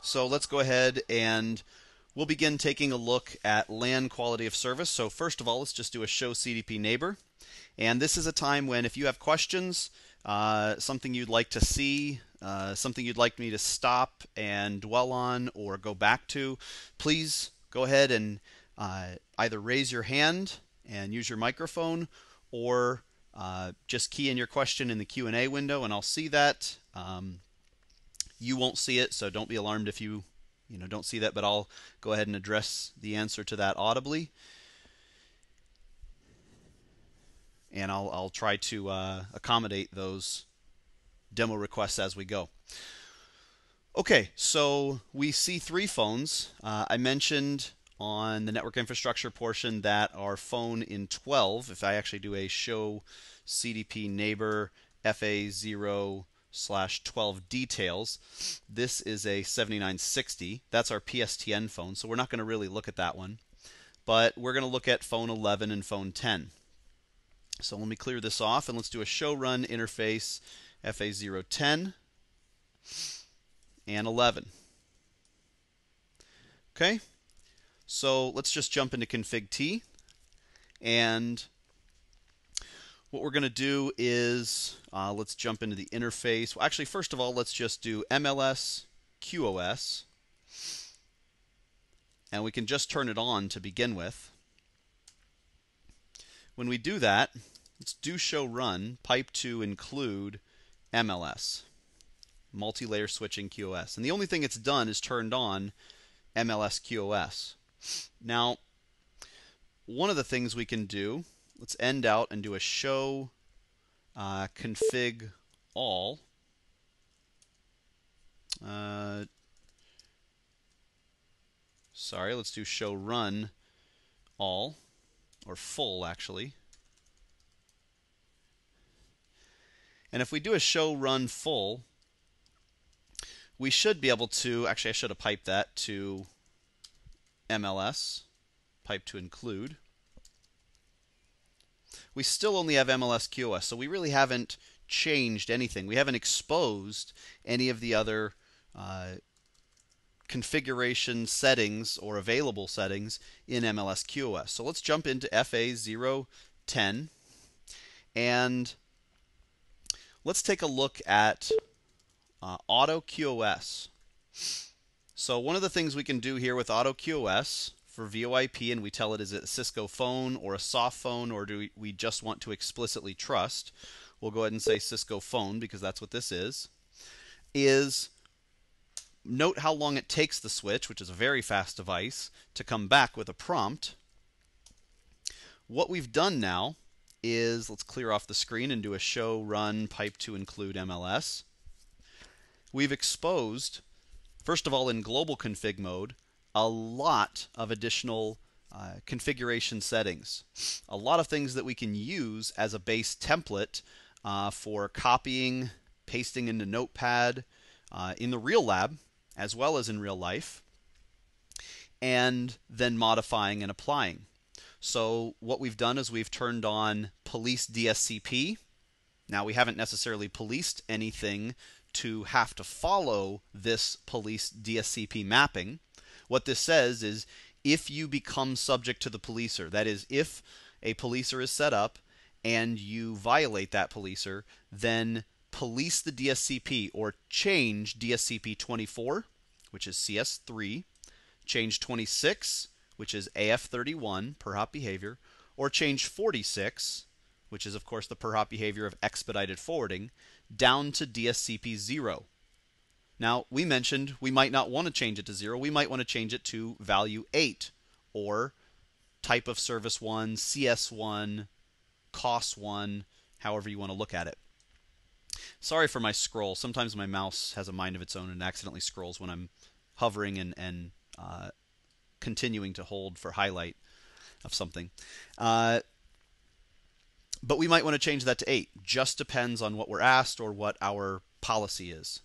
So let's go ahead and we'll begin taking a look at LAN quality of service. So first of all, let's just do a show CDP neighbor. And this is a time when if you have questions, something you'd like to see, something you'd like me to stop and dwell on or go back to, please go ahead and either raise your hand and use your microphone, or just key in your question in the Q&A window and I'll see that. You won't see it, so don't be alarmed if you don't see that, but I'll go ahead and address the answer to that audibly. And I'll try to accommodate those demo requests as we go. Okay, so we see three phones. I mentioned on the network infrastructure portion that our phone in 12, if I actually do a show CDP neighbor FA0/12 details, this is a 7960. That's our PSTN phone, so we're not going to really look at that one. But we're going to look at phone 11 and phone 10. So let me clear this off and let's do a show run interface FA010 and 11. Okay, so let's just jump into config T, and what we're going to do is let's jump into the interface. Well, actually, first of all, let's just do MLS QoS, and we can just turn it on to begin with. When we do that, let's do show run pipe to include MLS, multi-layer switching QoS. And the only thing it's done is turned on MLS QoS. Now, one of the things we can do, let's end out and do a show config all. Sorry, let's do show run all, or full actually. And if we do a show run full, we should be able to, actually I should have piped that to MLS, pipe to include. We still only have MLS QoS, so we really haven't changed anything. We haven't exposed any of the other configuration settings or available settings in MLS QoS. So let's jump into FA010 and let's take a look at Auto QoS. So one of the things we can do here with Auto QoS for VoIP, and we tell it is it a Cisco phone or a soft phone, or do we just want to explicitly trust, we'll go ahead and say Cisco phone because that's what this is note how long it takes the switch, which is a very fast device, to come back with a prompt. What we've done now is, let's clear off the screen and do a show run pipe to include MLS. We've exposed, first of all in global config mode, a lot of additional configuration settings. A lot of things that we can use as a base template for copying, pasting into Notepad in the real lab as well as in real life, and then modifying and applying. So what we've done is we've turned on police DSCP. Now we haven't necessarily policed anything to have to follow this police DSCP mapping. What this says is if you become subject to the policer, that is if a policer is set up and you violate that policer, then police the DSCP or change DSCP 24, which is CS3, change 26, which is AF31, per hop behavior, or change 46, which is of course the per hop behavior of expedited forwarding, down to DSCP 0. Now, we mentioned we might not want to change it to 0. We might want to change it to value 8, or type of service 1, CS1, COS 1, however you want to look at it. Sorry for my scroll. Sometimes my mouse has a mind of its own and accidentally scrolls when I'm hovering and continuing to hold for highlight of something. But we might want to change that to 8. Just depends on what we're asked or what our policy is.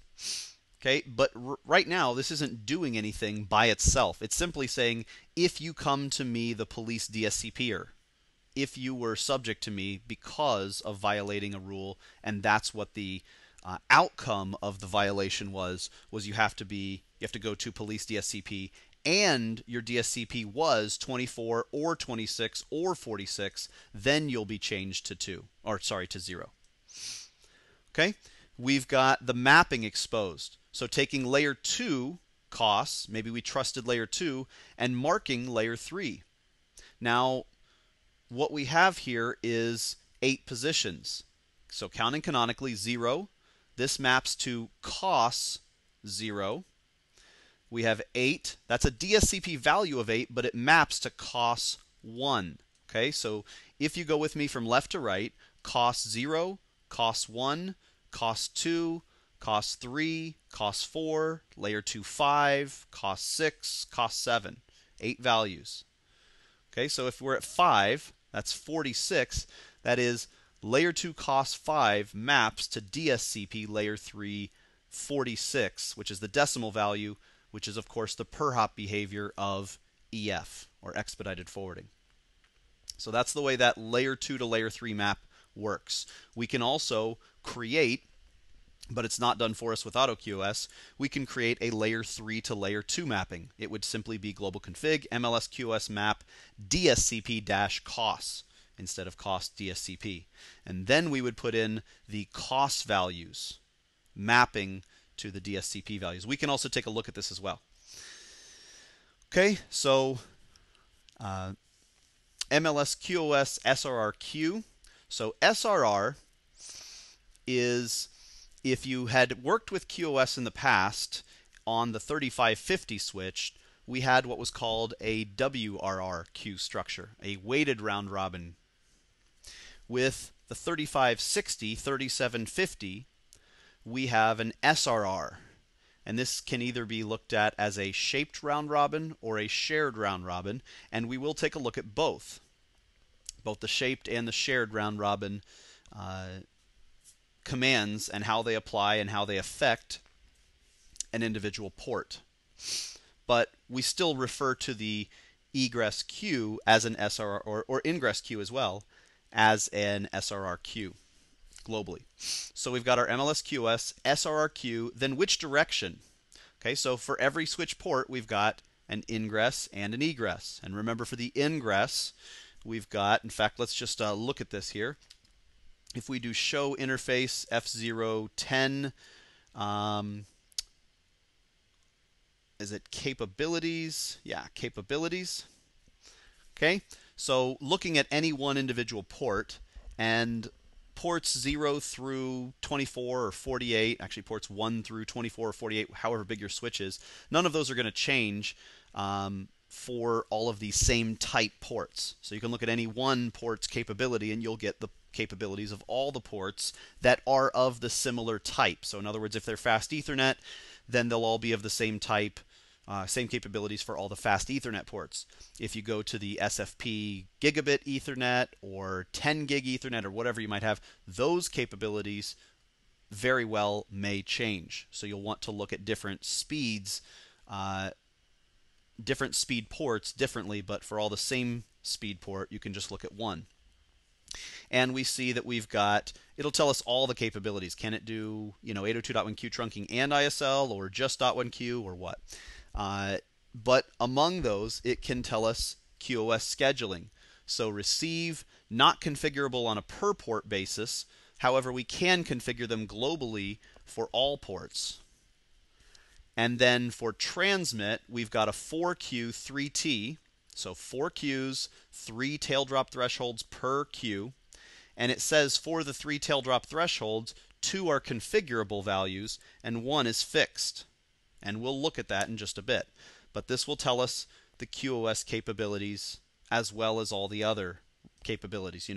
Okay, but right now this isn't doing anything by itself. It's simply saying if you come to me, the police DSCPer, if you were subject to me because of violating a rule, and that's what the outcome of the violation was you have to go to police DSCP, and your DSCP was 24 or 26 or 46, then you'll be changed to 0. Okay, we've got the mapping exposed. So taking layer 2 costs, maybe we trusted layer 2, and marking layer 3. Now, what we have here is 8 positions. So counting canonically, 0. This maps to costs 0. We have 8. That's a DSCP value of 8, but it maps to costs 1. Okay, so if you go with me from left to right, cost 0, cost 1, cost 2, cost 3, cost 4, layer 2 5, cost 6, cost 7. 8 values. Okay, so if we're at 5, that's 46. That is, layer 2 cost 5 maps to DSCP layer 3 46, which is the decimal value, which is, of course, the per hop behavior of EF, or expedited forwarding. So that's the way that layer 2 to layer 3 map works. We can also create, but it's not done for us with AutoQoS, we can create a layer 3 to layer 2 mapping. It would simply be global config MLSQoS map DSCP-costs instead of cost DSCP. And then we would put in the cost values mapping to the DSCP values. We can also take a look at this as well. Okay, so MLSQoS SRRQ. So SRR is, if you had worked with QoS in the past on the 3550 switch, we had what was called a WRR queue structure, a weighted round robin. With the 3560, 3750, we have an SRR. And this can either be looked at as a shaped round robin or a shared round robin, and we will take a look at both the shaped and the shared round robin commands and how they apply and how they affect an individual port. But we still refer to the egress queue as an SRR, or ingress queue as well, as an SRR queue globally. So we've got our MLSQoS SRR queue, then which direction? Okay, so for every switch port, we've got an ingress and an egress. And remember, for the ingress, we've got, in fact, let's just look at this here. If we do show interface F010, is it capabilities? Yeah, capabilities. Okay, so looking at any one individual port, and ports 0 through 24 or 48, actually ports 1 through 24 or 48, however big your switch is, none of those are going to change for all of these same type ports. So you can look at any one port's capability and you'll get the capabilities of all the ports that are of the similar type. So in other words, if they're fast Ethernet, then they'll all be of the same type, same capabilities for all the fast Ethernet ports. If you go to the SFP gigabit Ethernet or 10 gig Ethernet or whatever you might have, those capabilities very well may change. So you'll want to look at different speeds, different speed ports differently, but for all the same speed port, you can just look at one. And we see that we've got, it'll tell us all the capabilities. Can it do, 802.1q trunking and ISL, or just .1q, or what? But among those, it can tell us QoS scheduling. So receive, not configurable on a per port basis. However, we can configure them globally for all ports. And then for transmit, we've got a 4Q 3T. So 4 Qs, 3 tail drop thresholds per queue. And it says for the 3 tail drop thresholds, 2 are configurable values and 1 is fixed. And we'll look at that in just a bit. But this will tell us the QoS capabilities as well as all the other capabilities.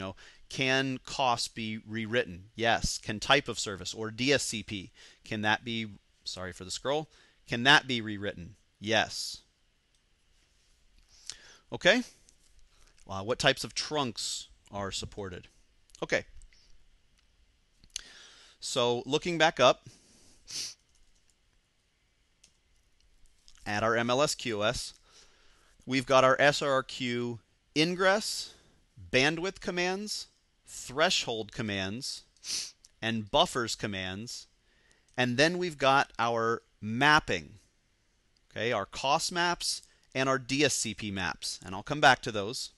Can cost be rewritten? Yes. Can type of service, or DSCP, can that be, sorry for the scroll, can that be rewritten? Yes. Okay. What types of trunks are supported? Okay. So looking back up at our MLSQoS, we've got our SRRQ ingress, bandwidth commands, threshold commands, and buffers commands, And then we've got our mapping, okay, our cost maps and our DSCP maps. And I'll come back to those.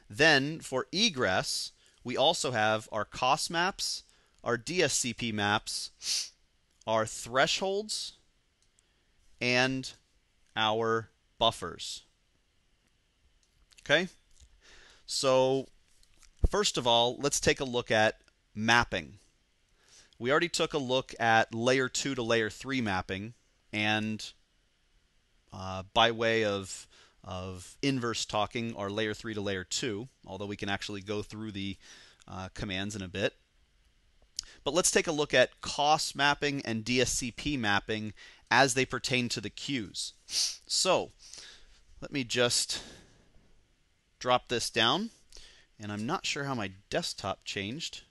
Then for egress, we also have our cost maps, our DSCP maps, our thresholds, and our buffers. Okay? So first of all, let's take a look at mapping. We already took a look at layer 2 to layer 3 mapping, and by way of inverse talking, our layer 3 to layer 2, although we can actually go through the commands in a bit. But let's take a look at cost mapping and DSCP mapping as they pertain to the queues. So let me just drop this down, and I'm not sure how my desktop changed,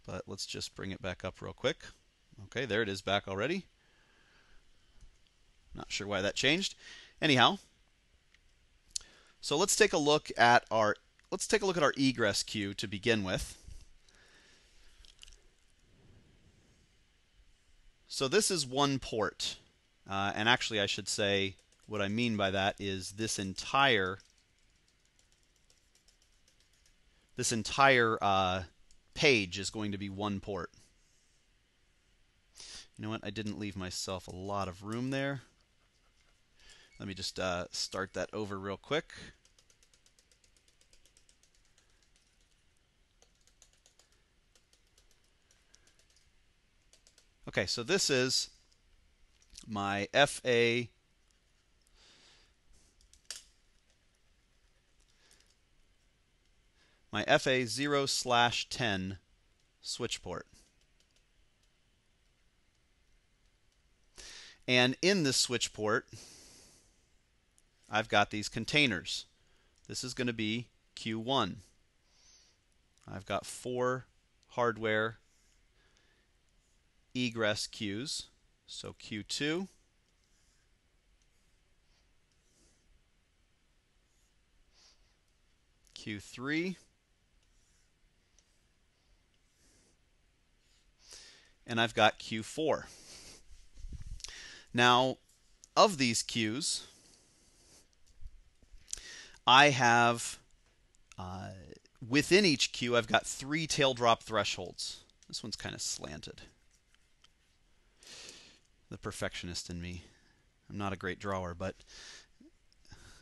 but let's just bring it back up real quick. Okay, there it is back already. Not sure why that changed. Anyhow, so let's take a look at our egress queue to begin with. So this is one port, and actually I should say what I mean by that is this entire page is going to be one port. You know what? I didn't leave myself a lot of room there. Let me just start that over real quick. Okay, so this is my FA my FA 0/10 switch port. And in this switch port, I've got these containers. This is going to be Q1. I've got 4 hardware egress queues. So Q2, Q3, and I've got Q4. Now, of these queues, I have, within each queue, I've got 3 tail drop thresholds. This one's kind of slanted. The perfectionist in me. I'm not a great drawer, but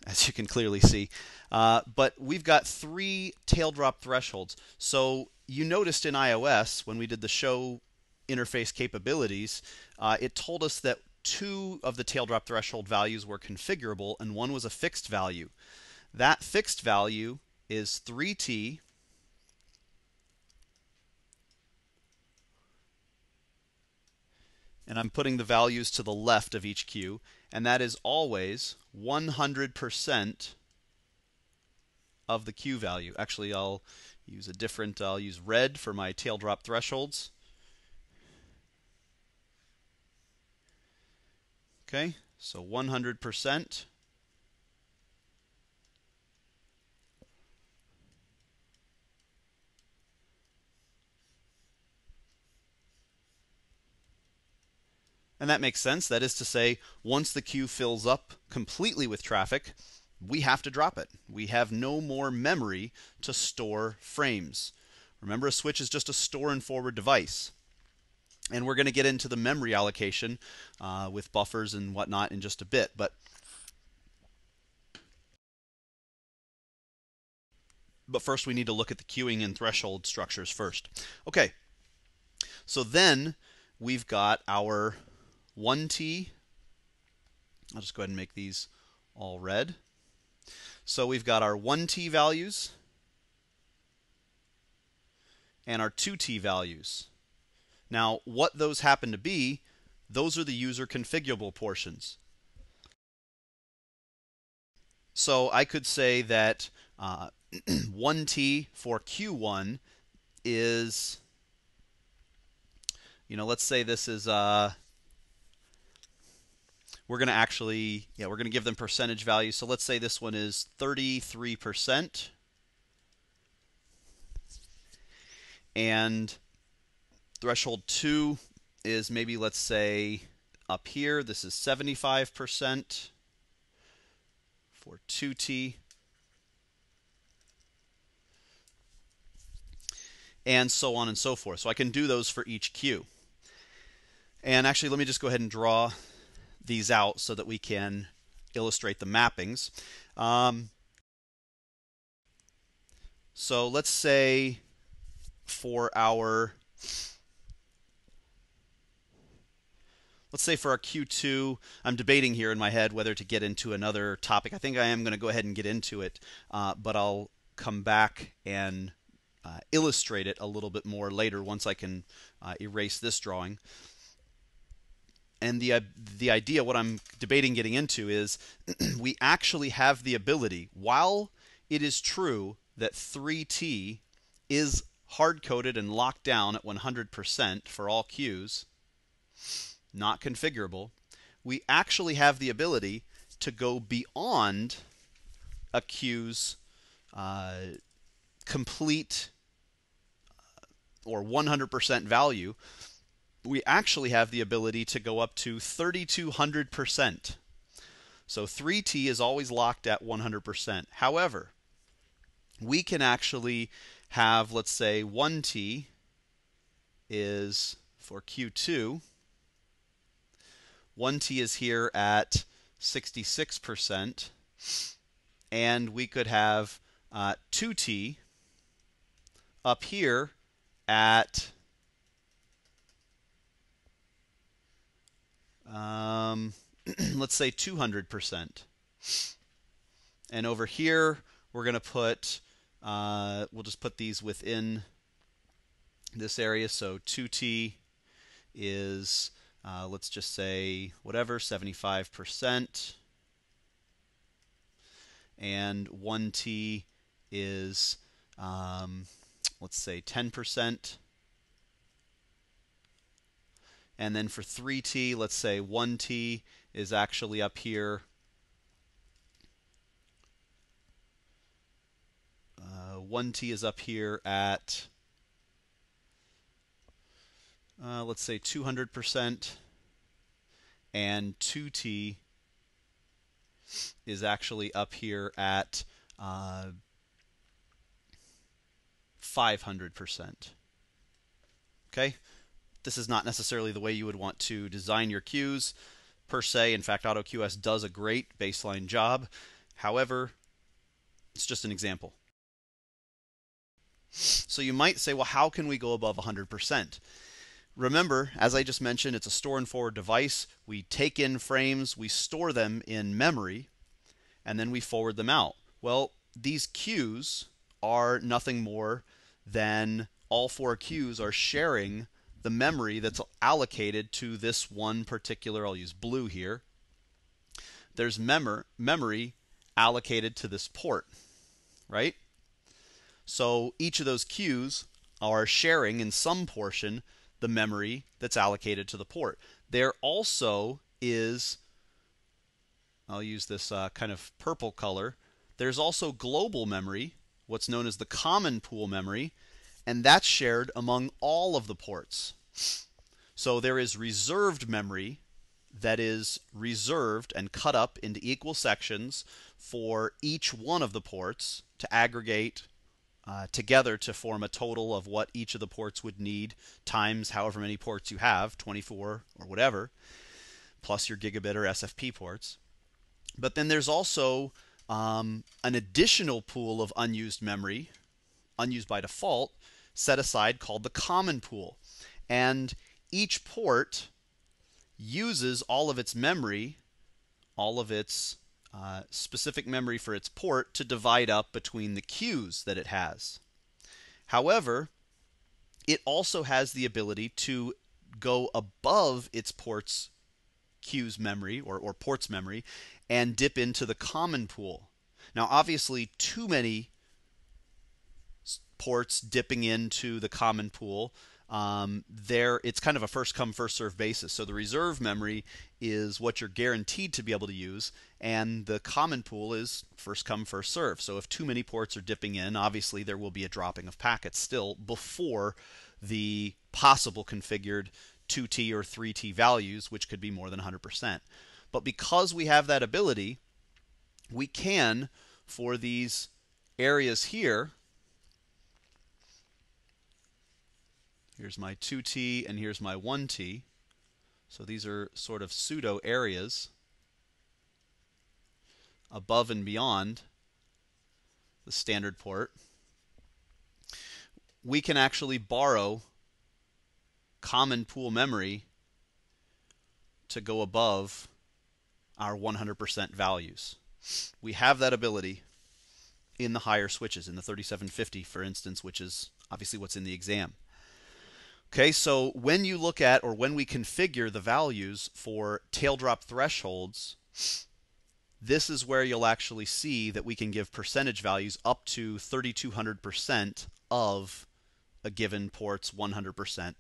as you can clearly see. But we've got 3 tail drop thresholds. So you noticed in iOS, when we did the show interface capabilities, it told us that 2 of the tail drop threshold values were configurable and 1 was a fixed value. That fixed value is 3T and I'm putting the values to the left of each queue, and that is always 100% of the queue value. Actually, I'll use red for my tail drop thresholds. Okay, so 100%. And that makes sense. That is to say, once the queue fills up completely with traffic, we have to drop it. We have no more memory to store frames. Remember, a switch is just a store and forward device. And we're going to get into the memory allocation with buffers and whatnot in just a bit. But first we need to look at the queuing and threshold structures first. Okay, so then we've got our 1T. I'll just go ahead and make these all red. So we've got our 1T values and our 2T values. Now, what those happen to be, those are the user configurable portions. So I could say that 1T for Q1 is, let's say this is, we're going to give them percentage values. So let's say this one is 33%. And Threshold 2 is maybe, let's say, up here. This is 75% for 2T. And so on and so forth. So I can do those for each queue. And actually, let me just go ahead and draw these out so that we can illustrate the mappings. So let's say for our Q2, I'm debating here in my head whether to get into another topic. I think I am going to go ahead and get into it, but I'll come back and illustrate it a little bit more later once I can erase this drawing. And the idea, what I'm debating getting into is we actually have the ability, while it is true that 3T is hard-coded and locked down at 100% for all queues, not configurable, we actually have the ability to go beyond a queue's complete or 100% value. We actually have the ability to go up to 3,200%. So 3T is always locked at 100%. However, we can actually have, let's say, 1T is for Q2. 1T is here at 66%. And we could have 2T up here at let's say 200%. And over here, we're going to put, we'll just put these within this area. So 2T is, let's just say, whatever, 75%. And 1T is, let's say, 10%. And then for 3T, let's say 1T is actually up here. 1T is up here at, let's say 200%. And 2T is actually up here at 500%. Okay? This is not necessarily the way you would want to design your queues per se. In fact, AutoQS does a great baseline job. However, it's just an example. So you might say, well, how can we go above 100%? Remember, as I just mentioned, it's a store and forward device. We take in frames, we store them in memory, and then we forward them out. Well, these queues are nothing more than all four queues are sharing the memory that's allocated to this one particular, I'll use blue here. There's memory allocated to this port, right? So each of those queues are sharing in some portion the memory that's allocated to the port. There also is, I'll use this kind of purple color, there's also global memory, what's known as the common pool memory, and that's shared among all of the ports. So there is reserved memory that is reserved and cut up into equal sections for each one of the ports to aggregate together to form a total of what each of the ports would need times however many ports you have, 24 or whatever, plus your gigabit or SFP ports. But then there's also an additional pool of unused memory, unused by default, set aside called the common pool. And each port uses all of its memory, all of its specific memory for its port to divide up between the queues that it has. However, it also has the ability to go above its port's queues memory or ports memory and dip into the common pool. Now, obviously, too many ports dipping into the common pool, it's kind of a first come first serve basis. So the reserve memory is what you're guaranteed to be able to use, and the common pool is first come first serve. So if too many ports are dipping in, obviously there will be a dropping of packets still before the possible configured 2T or 3T values, which could be more than 100%. But because we have that ability, we can, for these areas here, here's my 2T and here's my 1T. So these are sort of pseudo areas above and beyond the standard port. We can actually borrow common pool memory to go above our 100% values. We have that ability in the higher switches, in the 3750, for instance, which is obviously what's in the exam. Okay, so when you look at, or when we configure the values for tail drop thresholds, this is where you'll actually see that we can give percentage values up to 3200% of a given port's 100%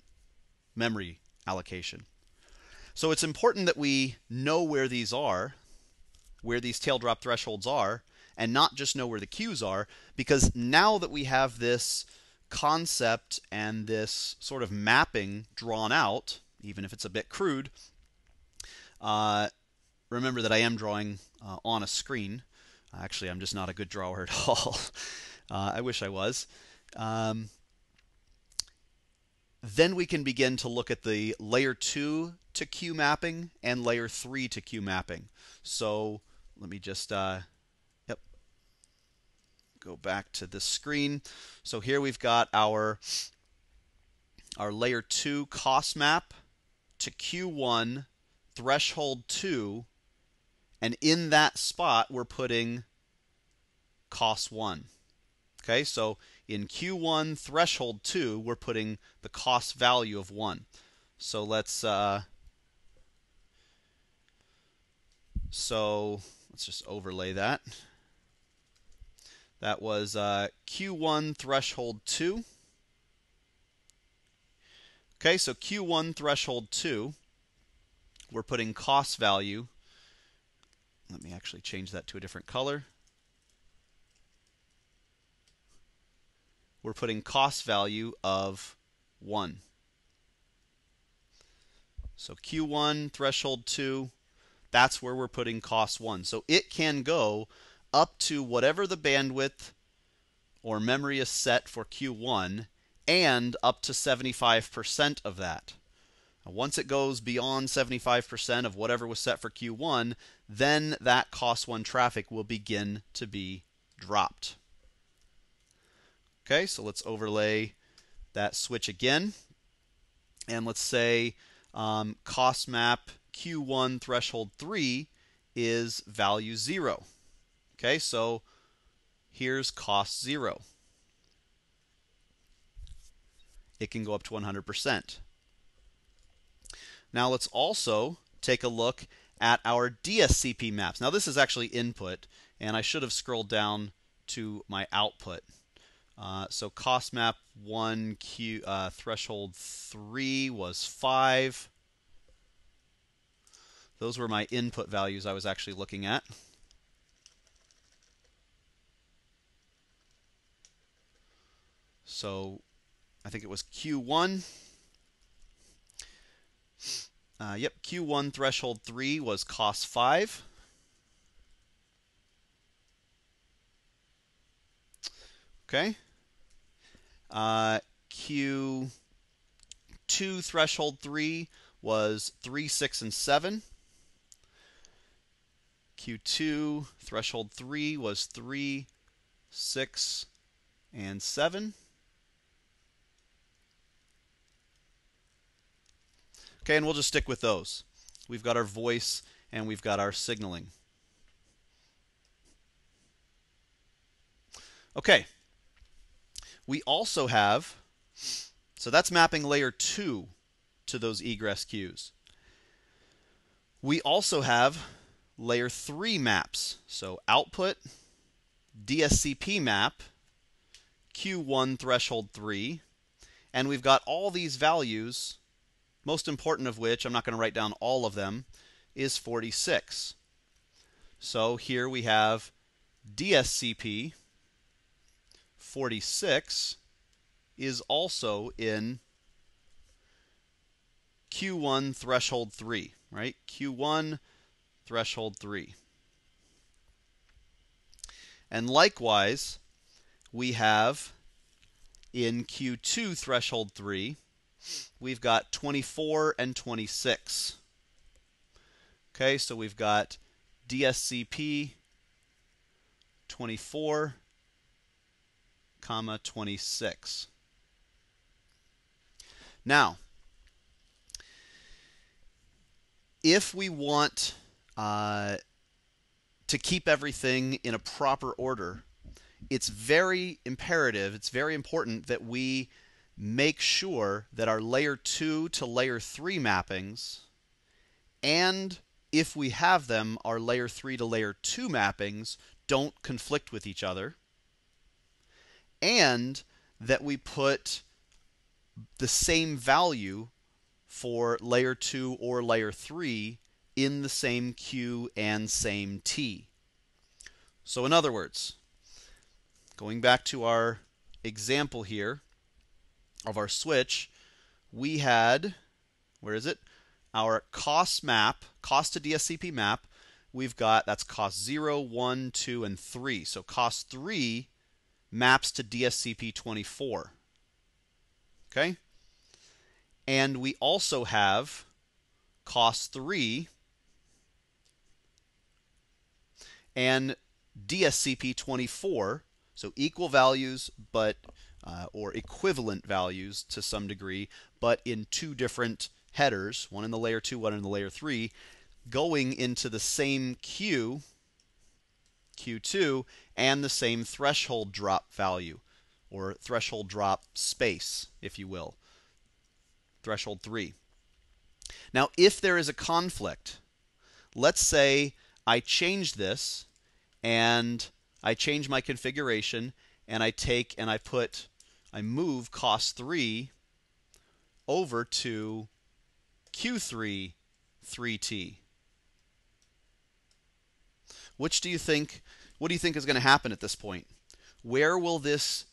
memory allocation. So it's important that we know where these are, where these tail drop thresholds are, and not just know where the queues are, because now that we have this concept and this sort of mapping drawn out, even if it's a bit crude, remember that I am drawing on a screen. Actually, I'm just not a good drawer at all. I wish I was. Then we can begin to look at the layer 2 to queue mapping and layer 3 to queue mapping. So let me just go back to this screen. So here we've got our layer 2 cost map to Q1 threshold 2, and in that spot we're putting cost 1. Okay, so in Q1 threshold 2 we're putting the cost value of 1. So let's just overlay that. That was Q1 threshold 2. Okay, so Q1 threshold 2, we're putting cost value. Let me actually change that to a different color. We're putting cost value of 1. So Q1 threshold 2, that's where we're putting cost 1. So it can go up to whatever the bandwidth or memory is set for Q1 and up to 75% of that. Now, once it goes beyond 75% of whatever was set for Q1, then that cost 1 traffic will begin to be dropped. Okay, so let's overlay that switch again. And let's say cost map Q1 threshold 3 is value 0. Okay, so here's cost 0. It can go up to 100%. Now let's also take a look at our DSCP maps. Now this is actually input, and I should have scrolled down to my output. So cost map 1 threshold 3 was 5. Those were my input values I was actually looking at. So I think it was Q1. Yep, Q1 threshold 3 was cost 5. Okay. Q2 threshold 3 was 3, 6, and 7. Q2 threshold 3 was 3, 6, and 7. Okay, and we'll just stick with those. We've got our voice and we've got our signaling. Okay. We also have, so that's mapping layer 2 to those egress queues. We also have layer 3 maps. So output, DSCP map, Q1 threshold 3, and we've got all these values, most important of which, I'm not going to write down all of them, is 46. So here we have DSCP 46 is also in Q1 threshold 3, right? Q1 threshold 3. And likewise, we have in Q2 threshold 3, we've got 24 and 26. Okay, so we've got DSCP 24, comma 26. Now, if we want to keep everything in a proper order, it's very imperative, it's very important that we make sure that our layer 2 to layer 3 mappings, and if we have them, our layer 3 to layer 2 mappings don't conflict with each other, and that we put the same value for layer 2 or layer 3 in the same Q and same T. So in other words, going back to our example here of our switch, we had, where is it? Our cost map, cost to DSCP map, we've got, that's cost 0, 1, 2, and 3. So cost 3 maps to DSCP 24. Okay? And we also have cost 3 and DSCP 24, so equal values, but or equivalent values to some degree, but in two different headers, one in the layer 2, one in the layer 3, going into the same queue, Q2, and the same threshold drop value, or threshold drop space, if you will, threshold 3. Now, if there is a conflict, let's say I change this, and I change my configuration, and I take and I move cost 3 over to Q3 3T. What do you think is going to happen at this point? Where will this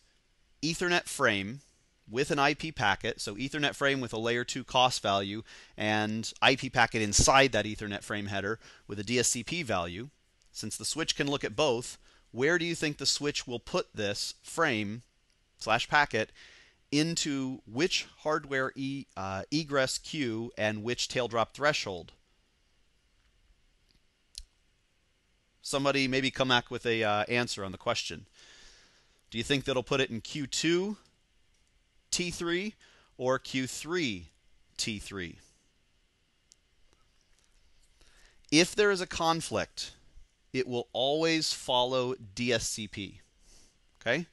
Ethernet frame with an IP packet, so Ethernet frame with a layer 2 cost value and IP packet inside that Ethernet frame header with a DSCP value, since the switch can look at both, where do you think the switch will put this frame / packet into which hardware egress queue and which tail drop threshold? Somebody maybe come back with a answer on the question. Do you think that it'll put it in Q2 T3 or Q3 T3? If there is a conflict, it will always follow DSCP. Okay?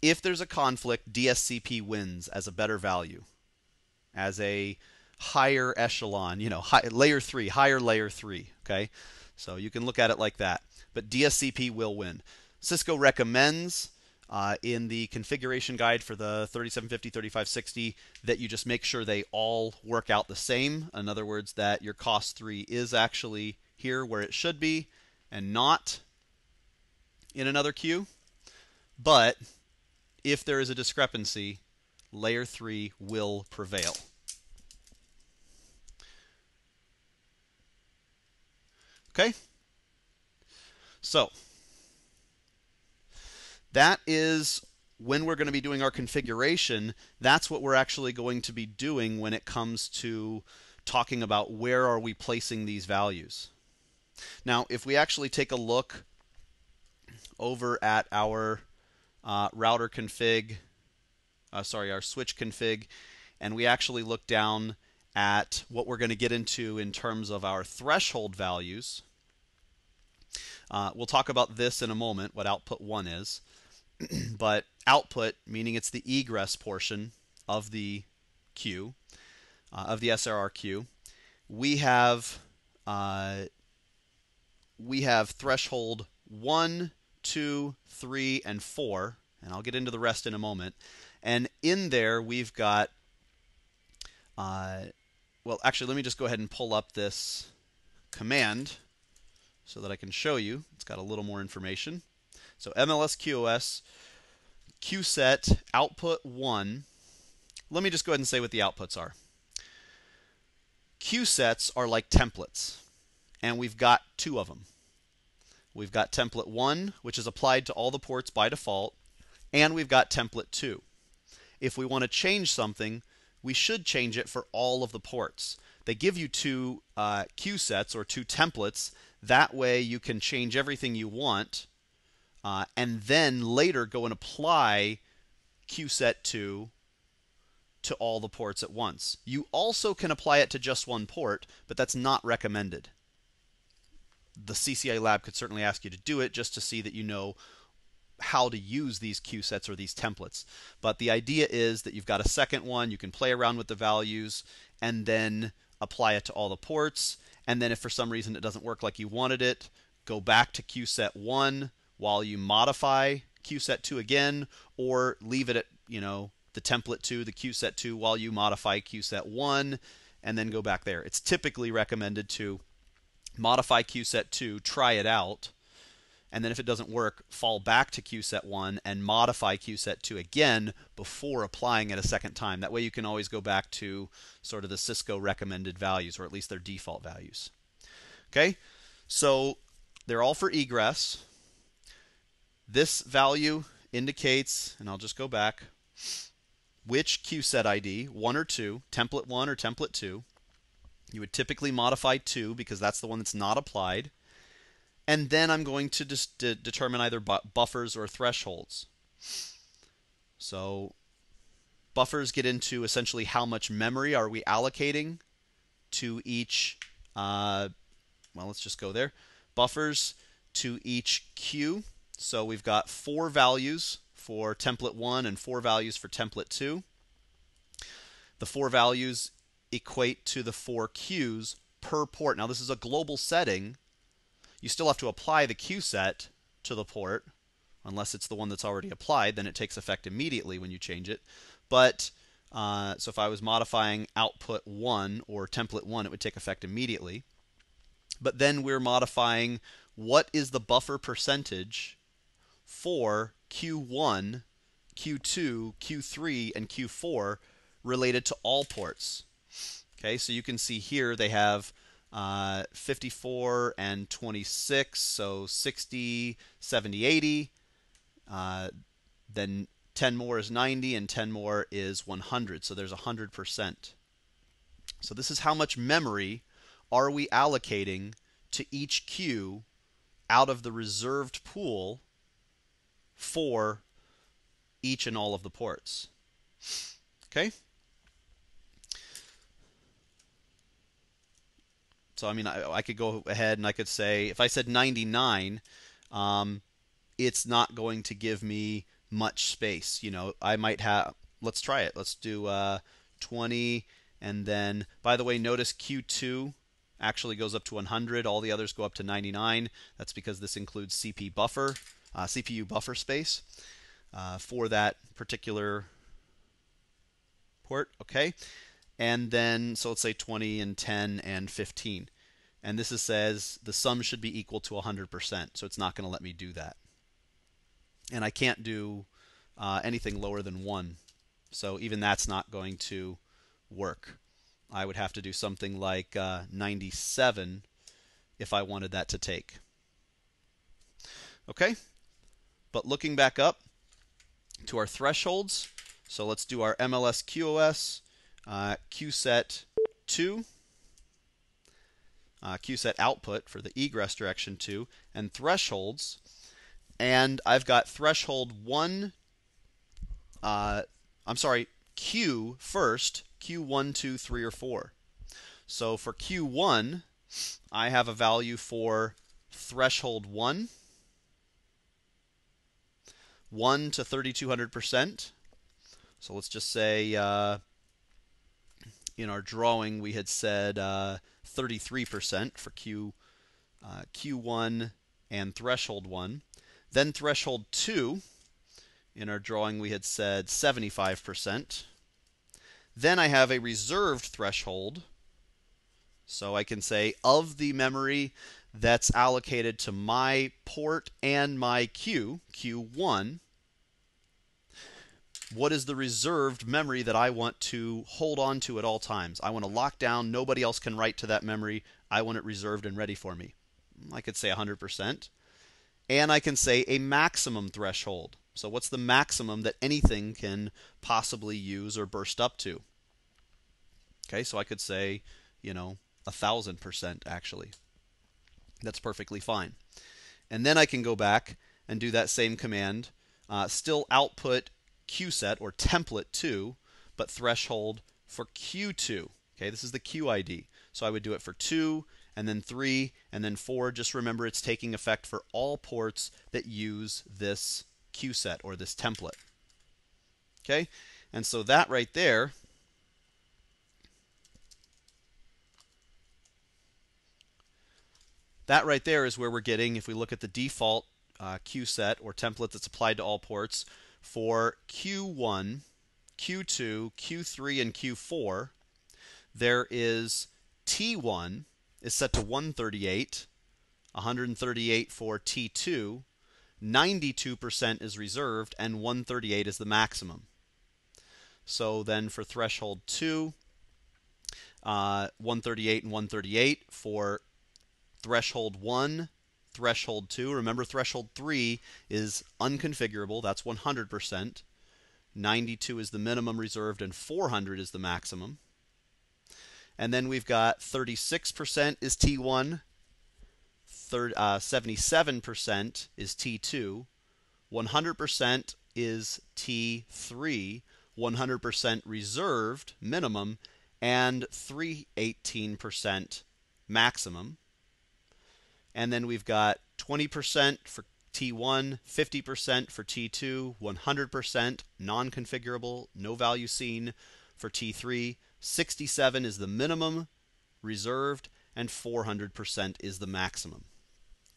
If there's a conflict, DSCP wins as a better value, as a higher echelon, layer 3, higher layer 3. Okay? So you can look at it like that. But DSCP will win. Cisco recommends in the configuration guide for the 3750, 3560 that you just make sure they all work out the same. In other words, that your cost 3 is actually here where it should be and not in another queue. But if there is a discrepancy, layer 3 will prevail. Okay? So that is when we're going to be doing our configuration. That's what we're actually going to be doing when it comes to talking about where are we placing these values. Now, if we actually take a look over at our router config, our switch config, and we actually look down at what we're going to get into in terms of our threshold values. We'll talk about this in a moment, what output 1 is. But output, meaning it's the egress portion of the queue, of the SRR queue, we have threshold 1, 2, 3, and 4, and I'll get into the rest in a moment. And in there we've got, well, actually, let me just go ahead and pull up this command so that I can show you. It's got a little more information. So MLS QoS, QSet, output 1. Let me just go ahead and say what the outputs are. Q sets are like templates, and we've got two of them. We've got template 1, which is applied to all the ports by default, and we've got template 2. If we want to change something, we should change it for all of the ports. They give you two Q sets or two templates. That way you can change everything you want, and then later go and apply Q set 2 to all the ports at once. You also can apply it to just one port, but that's not recommended. The CCIE lab could certainly ask you to do it just to see that you know how to use these Q sets or these templates. But the idea is that you've got a second one, you can play around with the values and then apply it to all the ports. And then if for some reason it doesn't work like you wanted it, go back to Q set 1 while you modify Q set 2 again, or leave it at, the template 2, the Q set 2, while you modify Q set 1, and then go back there. It's typically recommended to modify Q set 2, try it out, and then if it doesn't work, fall back to Q set 1 and modify Q set 2 again before applying it a second time. That way you can always go back to sort of the Cisco recommended values, or at least their default values. Okay, so they're all for egress. This value indicates, and I'll just go back, which Q set ID, 1 or 2, template 1 or template 2. You would typically modify 2 because that's the one that's not applied. And then I'm going to just determine either buffers or thresholds. So buffers get into essentially how much memory are we allocating to each, well, let's just go there. Buffers to each queue. So we've got 4 values for template 1 and 4 values for template 2. The 4 values equate to the 4 queues per port. Now this is a global setting. You still have to apply the Q set to the port, unless it's the one that's already applied, then it takes effect immediately when you change it. But so if I was modifying output 1 or template 1, it would take effect immediately. But then we're modifying what is the buffer percentage for Q1, Q2, Q3, and Q4 related to all ports. Okay, so you can see here they have 54 and 26, so 60, 70, 80. Then 10 more is 90, and 10 more is 100, so there's 100%. So this is how much memory are we allocating to each queue out of the reserved pool for each and all of the ports. Okay? So I mean, I could go ahead and I could say, if I said 99, it's not going to give me much space. I might have, let's try it. Let's do 20, and then, by the way, notice Q2 actually goes up to 100. All the others go up to 99. That's because this includes CPU buffer space for that particular port. Okay. And then, so let's say 20 and 10 and 15. And this says the sum should be equal to 100%, so it's not going to let me do that. And I can't do anything lower than 1. So even that's not going to work. I would have to do something like 97 if I wanted that to take. Okay? But looking back up to our thresholds, so let's do our MLS QoS. QSet 2, QSet output for the egress direction 2, and thresholds. And I've got threshold 1, Q first, Q1, 2, 3, or 4. So for Q1, I have a value for threshold 1 to 3200%. So let's just say in our drawing we had said 33% for Q1 and threshold 1. Then threshold 2, in our drawing we had said 75%. Then I have a reserved threshold. So I can say of the memory that's allocated to my port and my queue, Q1, what is the reserved memory that I want to hold on to at all times. I want to lock down, nobody else can write to that memory. I want it reserved and ready for me. I could say 100%. And I can say a maximum threshold. So what's the maximum that anything can possibly use or burst up to? Okay, so I could say, 1,000% actually. That's perfectly fine. And then I can go back and do that same command, still output QSet or template 2, but threshold for Q2. Okay, this is the Q ID. So I would do it for 2, and then 3, and then 4. Just remember it's taking effect for all ports that use this QSet or this template. Okay, and so that right there is where we're getting, if we look at the default QSet or template that's applied to all ports for Q1, Q2, Q3, and Q4, there is T1 is set to 138, 138 for T2, 92% is reserved, and 138 is the maximum. So then for threshold 2, 138 and 138 for threshold 1, threshold 2. Remember, threshold 3 is unconfigurable. That's 100%. 92 is the minimum reserved, and 400 is the maximum. And then we've got 36% is T1, 77% is T2, 100% is T3, 100% reserved minimum, and 318% maximum. And then we've got 20% for T1, 50% for T2, 100% non-configurable, no value seen for T3, 67 is the minimum reserved, and 400% is the maximum.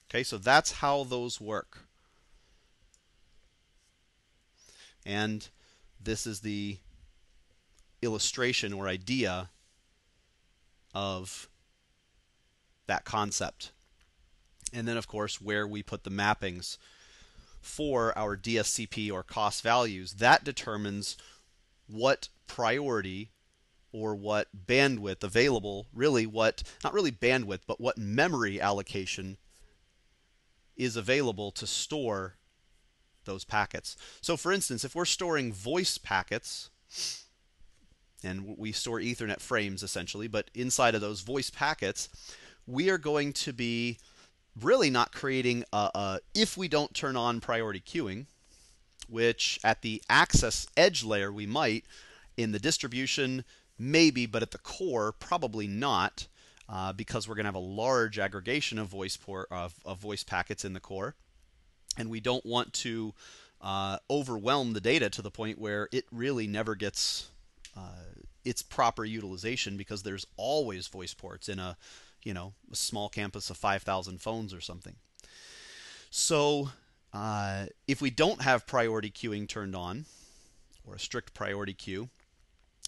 Okay, so that's how those work. And this is the illustration or idea of that concept. And then, of course, where we put the mappings for our DSCP or cost values, that determines what priority or what bandwidth available, really what, not really bandwidth, but what memory allocation is available to store those packets. So for instance, if we're storing voice packets, and we store Ethernet frames essentially, but inside of those voice packets, we are going to be really not creating if we don't turn on priority queuing, which at the access edge layer we might, in the distribution maybe, but at the core probably not, because we're going to have a large aggregation of voice packets in the core, and we don't want to overwhelm the data to the point where it really never gets its proper utilization, because there's always voice ports in a small campus of 5,000 phones or something. So if we don't have priority queuing turned on, or a strict priority queue,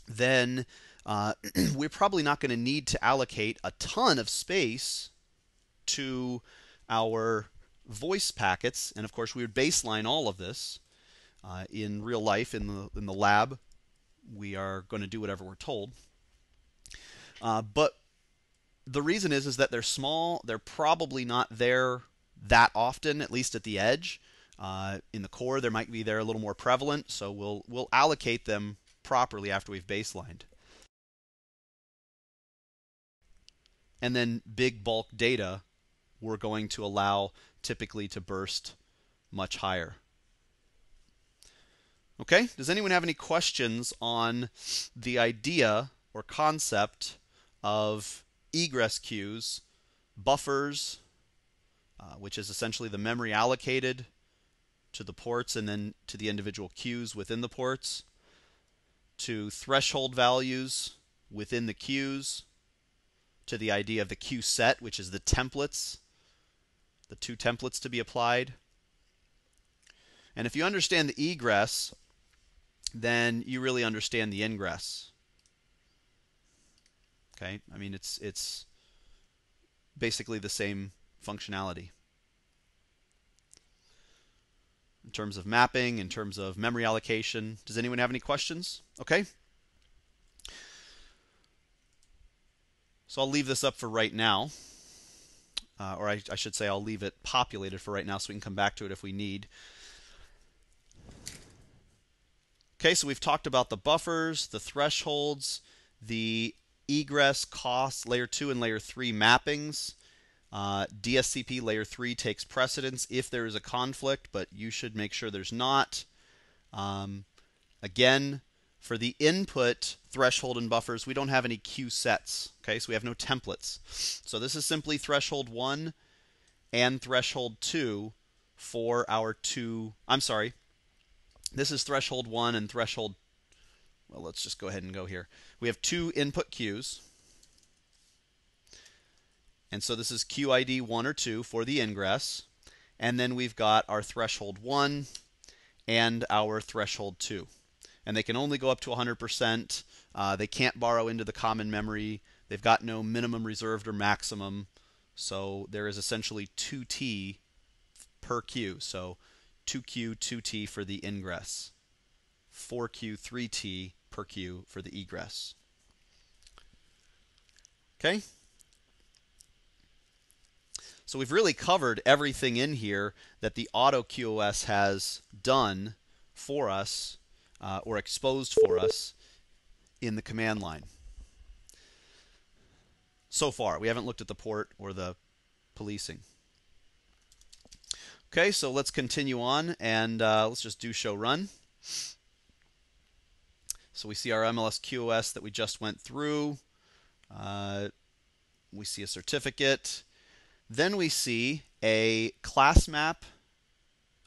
then we're probably not going to need to allocate a ton of space to our voice packets. And of course, we would baseline all of this. In real life, in the lab, we are going to do whatever we're told. But the reason is that they're small. They're probably not there that often, at least at the edge. In the core, they might be there a little more prevalent, so we'll allocate them properly after we've baselined. And then big bulk data, we're going to allow typically to burst much higher. Okay, does anyone have any questions on the idea or concept of egress queues, buffers, which is essentially the memory allocated to the ports and then to the individual queues within the ports, to threshold values within the queues, to the idea of the queue set, which is the templates, the two templates to be applied. And if you understand the egress, then you really understand the ingress. Okay, I mean it's basically the same functionality. in terms of mapping, in terms of memory allocation. Does anyone have any questions? Okay. So I'll leave this up for right now. Or I should say I'll leave it populated for right now so we can come back to it if we need. Okay, so we've talked about the buffers, the thresholds, the egress costs, layer 2 and layer 3 mappings. DSCP layer 3 takes precedence if there is a conflict, but you should make sure there's not. Again, for the input threshold and buffers, we don't have any queue sets. Okay, so we have no templates. So this is simply threshold 1 and threshold 2 for our two. I'm sorry. This is threshold 1 and threshold. Well, let's just go ahead and go here. We have two input queues. And so this is QID 1 or 2 for the ingress. And then we've got our threshold 1 and our threshold 2. And they can only go up to 100%. They can't borrow into the common memory. They've got no minimum reserved or maximum. So there is essentially 2T per queue. So 2Q, 2T for the ingress. 4Q, 3T per queue for the egress. Okay? So we've really covered everything in here that the auto QoS has done for us or exposed for us in the command line. So far, we haven't looked at the port or the policing. Okay, so let's continue on and let's just do show run. So we see our MLS QoS that we just went through. We see a certificate. Then we see a class map,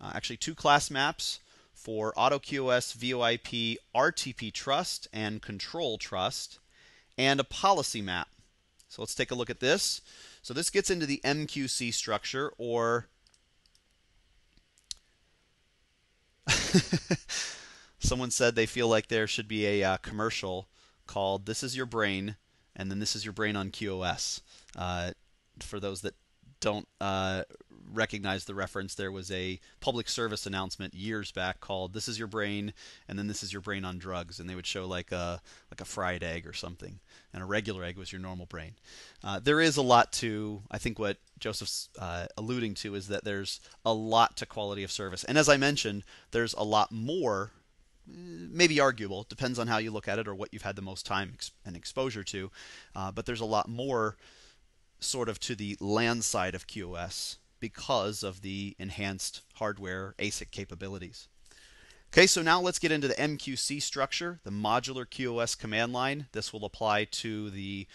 actually two class maps for AutoQoS, VoIP, RTP trust, and control trust, and a policy map. So let's take a look at this. So this gets into the MQC structure, or someone said they feel like there should be a commercial called "This is your brain," and then "This is your brain on QoS." For those that don't recognize the reference, there was a public service announcement years back called "This is your brain," and then "This is your brain on drugs," and they would show like a fried egg or something, and a regular egg was your normal brain. There is a lot to, I think what Joseph's alluding to is that there's a lot to quality of service, and as I mentioned, there's a lot more. Maybe arguable, depends on how you look at it or what you've had the most time and exposure to, but there's a lot more sort of to the LAN side of QoS because of the enhanced hardware ASIC capabilities. Okay, so now let's get into the MQC structure, the modular QoS command line. This will apply to the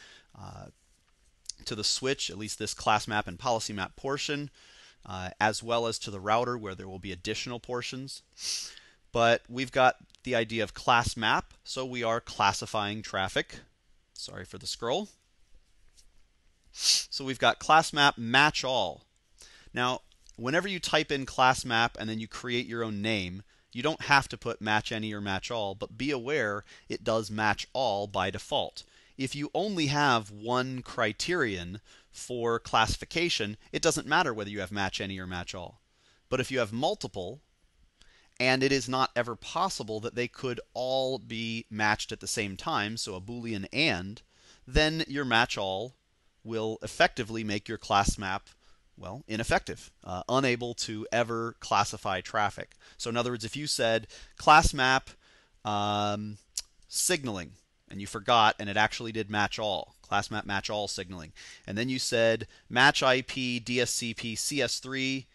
switch, at least this class map and policy map portion, as well as to the router where there will be additional portions. But we've got the idea of class map, so we are classifying traffic. Sorry for the scroll. So we've got class map match all. Now, whenever you type in class map and then you create your own name, you don't have to put match any or match all, but be aware it does match all by default. If you only have one criterion for classification, it doesn't matter whether you have match any or match all. But if you have multiple, and it is not ever possible that they could all be matched at the same time, so a Boolean and, then your match all will effectively make your class map, well, ineffective, unable to ever classify traffic. So in other words, if you said class map signaling, and you forgot, and it actually did match all, class map match all signaling, and then you said match IP, DSCP, CS3,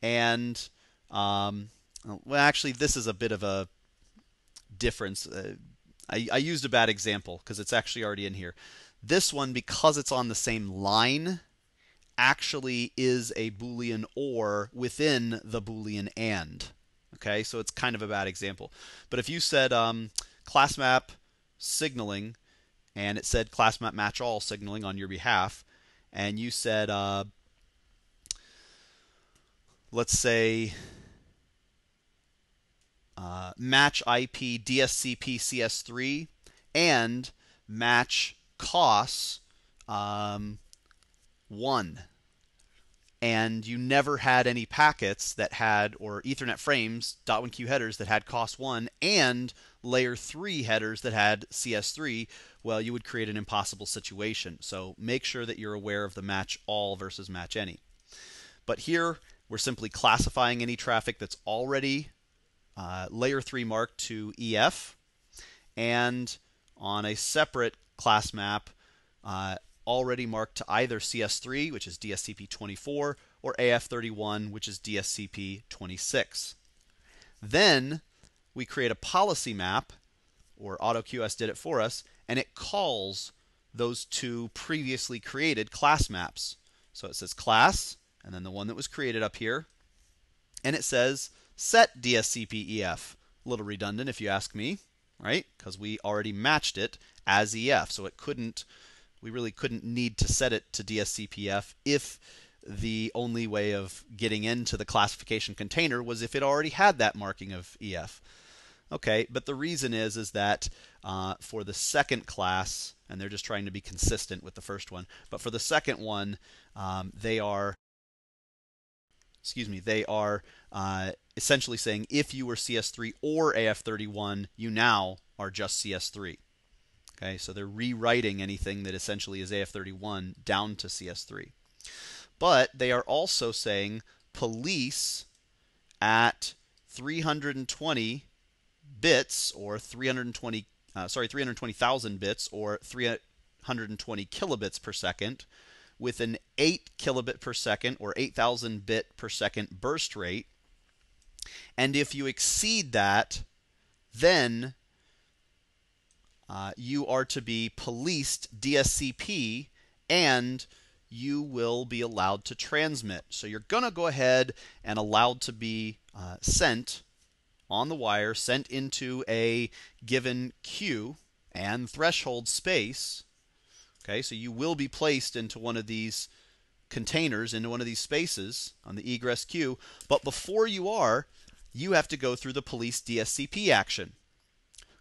and, well, actually, this is a bit of a difference. I used a bad example because it's actually already in here. This one, because it's on the same line, actually is a Boolean OR within the Boolean AND. Okay, so it's kind of a bad example. But if you said class map signaling, and it said class map match all signaling on your behalf, and you said, let's say, match IP DSCP CS3 and match COS 1, and you never had any packets that had, or Ethernet frames, .1q headers that had COS1 and layer 3 headers that had CS3, well, you would create an impossible situation. So make sure that you're aware of the match all versus match any. But here, we're simply classifying any traffic that's already layer 3 marked to EF, and on a separate class map, already marked to either CS3, which is DSCP24, or AF31, which is DSCP26. Then we create a policy map, or AutoQS did it for us, and it calls those two previously created class maps. So it says class, and then the one that was created up here, and it says set DSCP-EF. A little redundant if you ask me, right? Because we already matched it as EF, so we really couldn't need to set it to DSCP-EF if the only way of getting into the classification container was if it already had that marking of EF. Okay, but the reason is that for the second class, and they're just trying to be consistent with the first one, but for the second one, they are essentially saying if you were CS3 or AF31, you now are just CS3. Okay, so they're rewriting anything that essentially is AF31 down to CS3. But they are also saying police at 320 bits, or 320,000 bits, or 320 kilobits per second, with an 8 kilobit per second or 8,000 bit per second burst rate. And if you exceed that, then you are to be policed DSCP, and you will be allowed to transmit. So you're going to go ahead and allowed to be sent on the wire, sent into a given queue and threshold space. Okay, so you will be placed into one of these containers, into one of these spaces on the egress queue. But before you are, you have to go through the police DSCP action.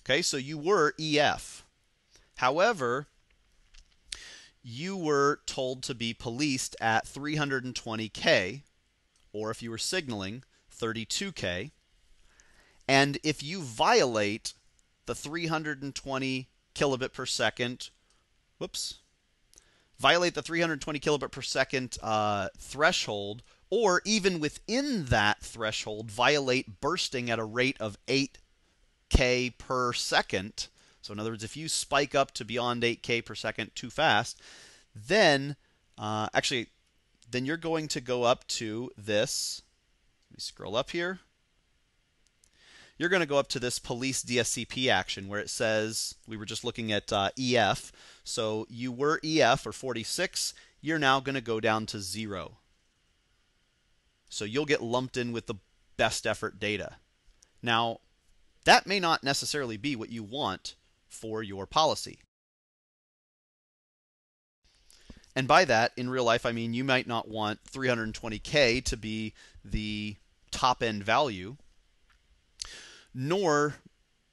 Okay, so you were EF. However, you were told to be policed at 320K, or if you were signaling, 32K. And if you violate the 320 kilobit per second, violate the 320 kilobit per second threshold, or even within that threshold, violate bursting at a rate of 8K per second. So in other words, if you spike up to beyond 8K per second too fast, then then you're going to go up to this. Let me scroll up here. You're going to go up to this police DSCP action where it says, we were just looking at EF. So you were EF, or 46. You're now going to go down to 0. So you'll get lumped in with the best effort data. Now, that may not necessarily be what you want for your policy. And by that, in real life, I mean you might not want 320K to be the top end value, nor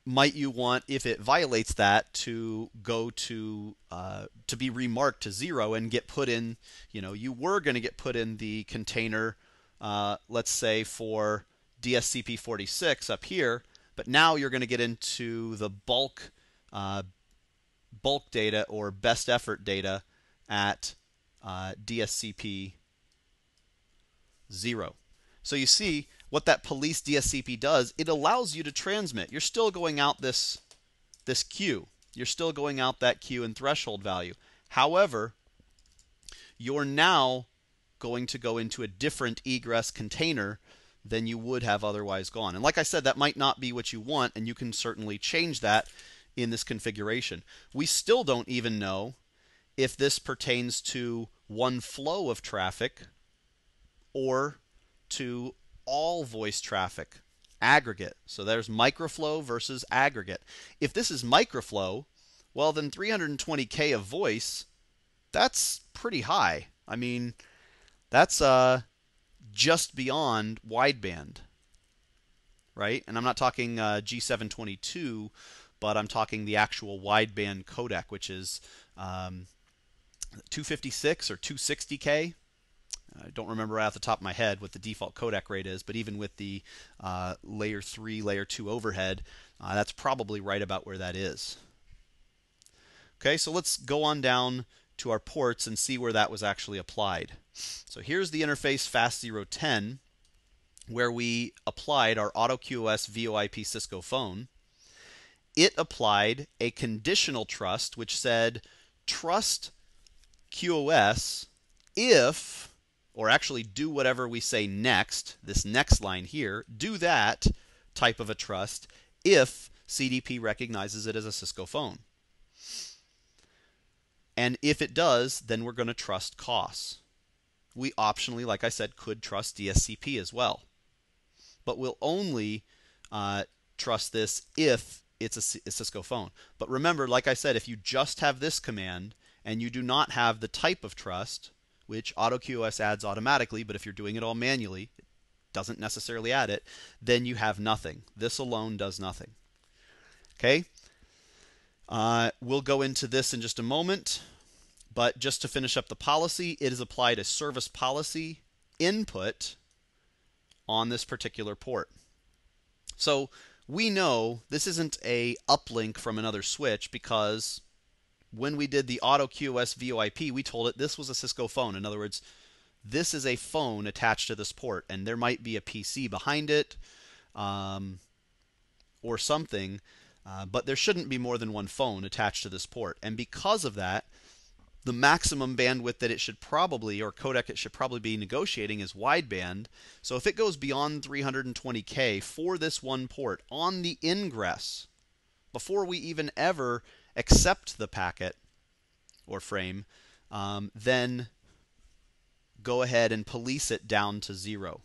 might you want, if it violates that, to go to be remarked to 0 and get put in, you were going to get put in the container, let's say for DSCP 46 up here, but now you're going to get into the bulk data or best effort data at DSCP 0. So you see what that police DSCP does. It allows you to transmit. You're still going out this queue. You're still going out that queue and threshold value. However, you're now going to go into a different egress container than you would have otherwise gone. And like I said, that might not be what you want, and you can certainly change that in this configuration. We still don't even know if this pertains to one flow of traffic or to all voice traffic, aggregate. So there's microflow versus aggregate. If this is microflow, well then 320K of voice, that's pretty high. I mean, that's just beyond wideband, right? And I'm not talking G722, but I'm talking the actual wideband codec, which is 256 or 260K. I don't remember right off the top of my head what the default codec rate is, but even with the layer 3, layer 2 overhead, that's probably right about where that is. Okay, so let's go on down to our ports and see where that was actually applied. So here's the interface FAST010 where we applied our AutoQoS VoIP Cisco phone. It applied a conditional trust which said trust QoS if, or actually do whatever we say next, this next line here, do that type of a trust if CDP recognizes it as a Cisco phone. And if it does, then we're going to trust COS. We optionally, like I said, could trust DSCP as well. But we'll only trust this if it's a Cisco phone. But remember, like I said, if you just have this command and you do not have the type of trust, which AutoQoS adds automatically, but if you're doing it all manually, it doesn't necessarily add it, then you have nothing. This alone does nothing. Okay? We'll go into this in just a moment, but just to finish up the policy, it is applied a service policy input on this particular port. So we know this isn't a uplink from another switch because when we did the AutoQoS VoIP, we told it this was a Cisco phone. In other words, this is a phone attached to this port, and there might be a PC behind it or something, but there shouldn't be more than one phone attached to this port. And because of that, the maximum bandwidth that it should probably, or codec it should probably be negotiating is wideband. So if it goes beyond 320K for this one port on the ingress, before we even ever accept the packet or frame, then go ahead and police it down to 0.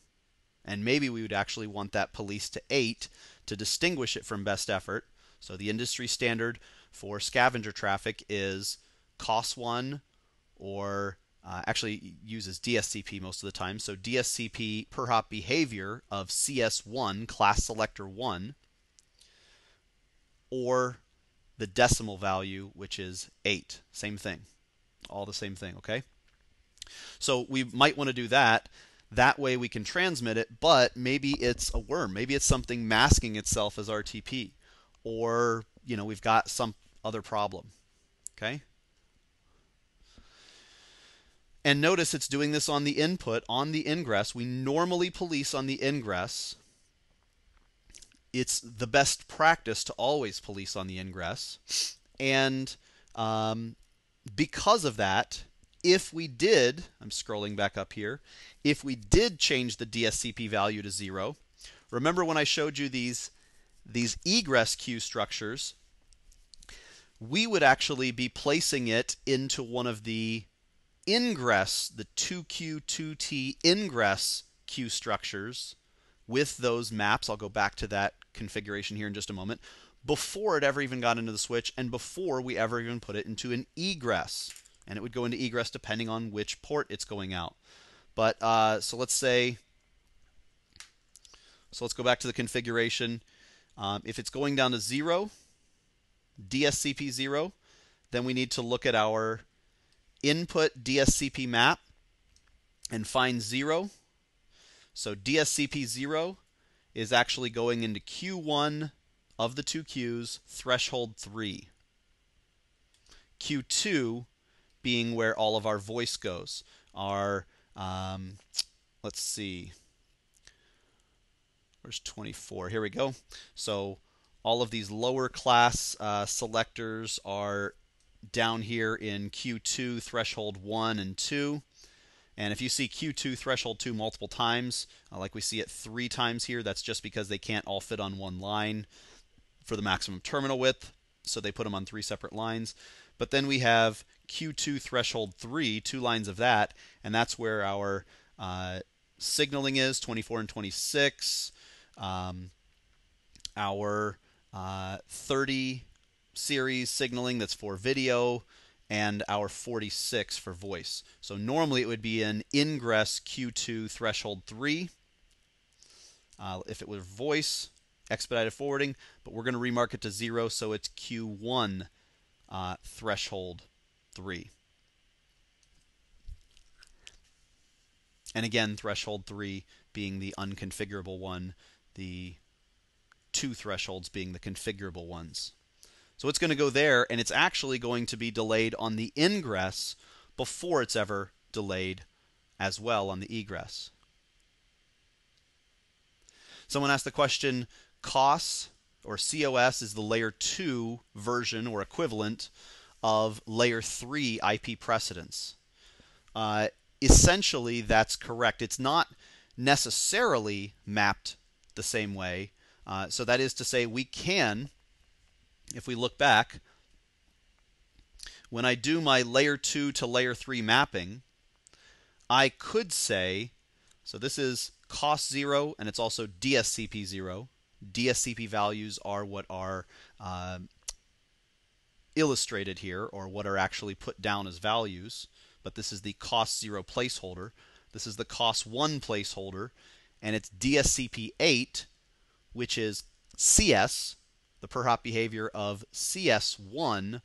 And maybe we would actually want that police to 8 to distinguish it from best effort. So the industry standard for scavenger traffic is COS1, or actually uses DSCP most of the time. So DSCP per hop behavior of CS1, class selector 1, or the decimal value, which is 8. Same thing. All the same thing, okay? So we might want to do that. That way we can transmit it, but maybe it's a worm. Maybe it's something masking itself as RTP. Or, we've got some other problem, okay? And notice it's doing this on the input, on the ingress. We normally police on the ingress. It's the best practice to always police on the ingress. And because of that, if we did, I'm scrolling back up here, if we did change the DSCP value to 0, remember when I showed you these egress queue structures, we would actually be placing it into one of the ingress, the 2Q, 2T ingress queue structures with those maps. I'll go back to that configuration here in just a moment, before it ever even got into the switch and before we ever even put it into an egress. And it would go into egress depending on which port it's going out. But so let's go back to the configuration. If it's going down to 0, DSCP 0, then we need to look at our input DSCP map and find 0. So DSCP 0 is actually going into Q1 of the 2 Qs, threshold 3. Q2 being where all of our voice goes. Our, let's see, where's 24? Here we go. So all of these lower class selectors are down here in Q2 threshold 1 and 2. And if you see Q2 threshold 2 multiple times, like we see it 3 times here, that's just because they can't all fit on one line for the maximum terminal width, so they put them on 3 separate lines. But then we have Q2 threshold 3, 2 lines of that, and that's where our signaling is, 24 and 26, our 30 series signaling that's for video, and our 46 for voice. So normally it would be an ingress Q2 threshold 3 if it was voice, expedited forwarding, but we're going to remark it to 0, so it's Q1 threshold 3. And again, threshold 3 being the unconfigurable one, the 2 thresholds being the configurable ones. So it's going to go there, and it's actually going to be delayed on the ingress before it's ever delayed as well on the egress. Someone asked the question, COS or COS is the layer 2 version or equivalent of layer 3 IP precedence. Essentially, that's correct. It's not necessarily mapped the same way. So that is to say, we can, if we look back, when I do my layer 2 to layer 3 mapping, I could say, so this is COS 0 and it's also DSCP 0. DSCP values are what are illustrated here, or what are actually put down as values. But this is the COS 0 placeholder. This is the COS 1 placeholder, and it's DSCP 8, which is CS, the per hop behavior of CS1,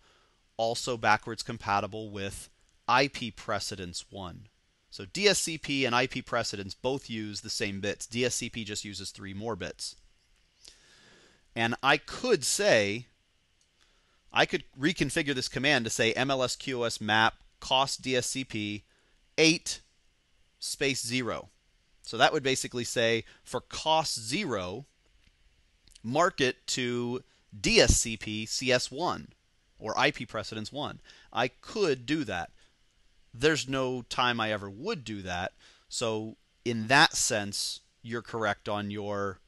also backwards compatible with IP precedence 1. So DSCP and IP precedence both use the same bits. DSCP just uses 3 more bits. And I could say, I could reconfigure this command to say mlsqos map COS DSCP 8 space 0. So that would basically say for COS 0, mark it to DSCP CS1 or IP precedence 1. I could do that. There's no time I ever would do that. So in that sense, you're correct on your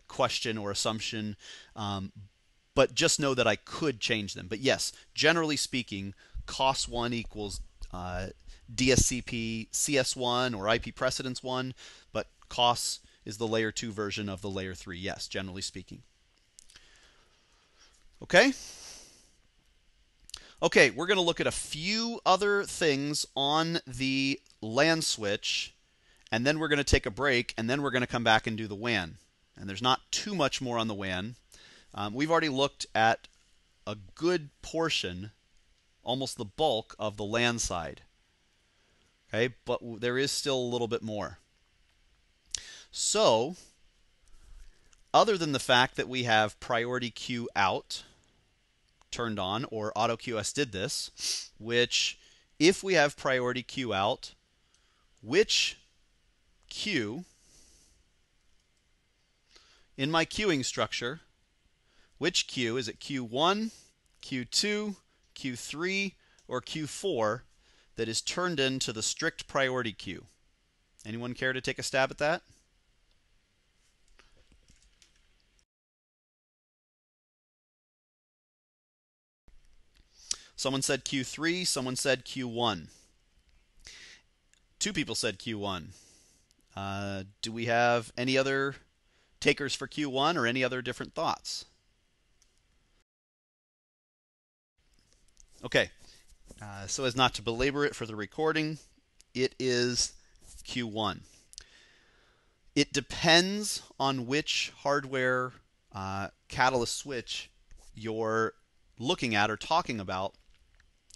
question or assumption. But just know that I could change them. But yes, generally speaking, COS 1 equals DSCP CS1 or IP precedence 1, but COS is the layer 2 version of the layer 3. Yes, generally speaking. Okay? Okay, we're going to look at a few other things on the LAN switch, and then we're going to take a break, and then we're going to come back and do the WAN. And there's not too much more on the WAN. We've already looked at a good portion, almost the bulk of the LAN side. Okay, but there is still a little bit more. So, other than the fact that we have priority queue out turned on, or AutoQS did this, which if we have priority queue out, which queue in my queuing structure, which queue, is it Q1, Q2, Q3, or Q4 that is turned into the strict priority queue? Anyone care to take a stab at that? Someone said Q3, someone said Q1. 2 people said Q1. Do we have any other takers for Q1 or any other different thoughts? Okay, so as not to belabor it for the recording, it is Q1. It depends on which hardware catalyst switch you're looking at or talking about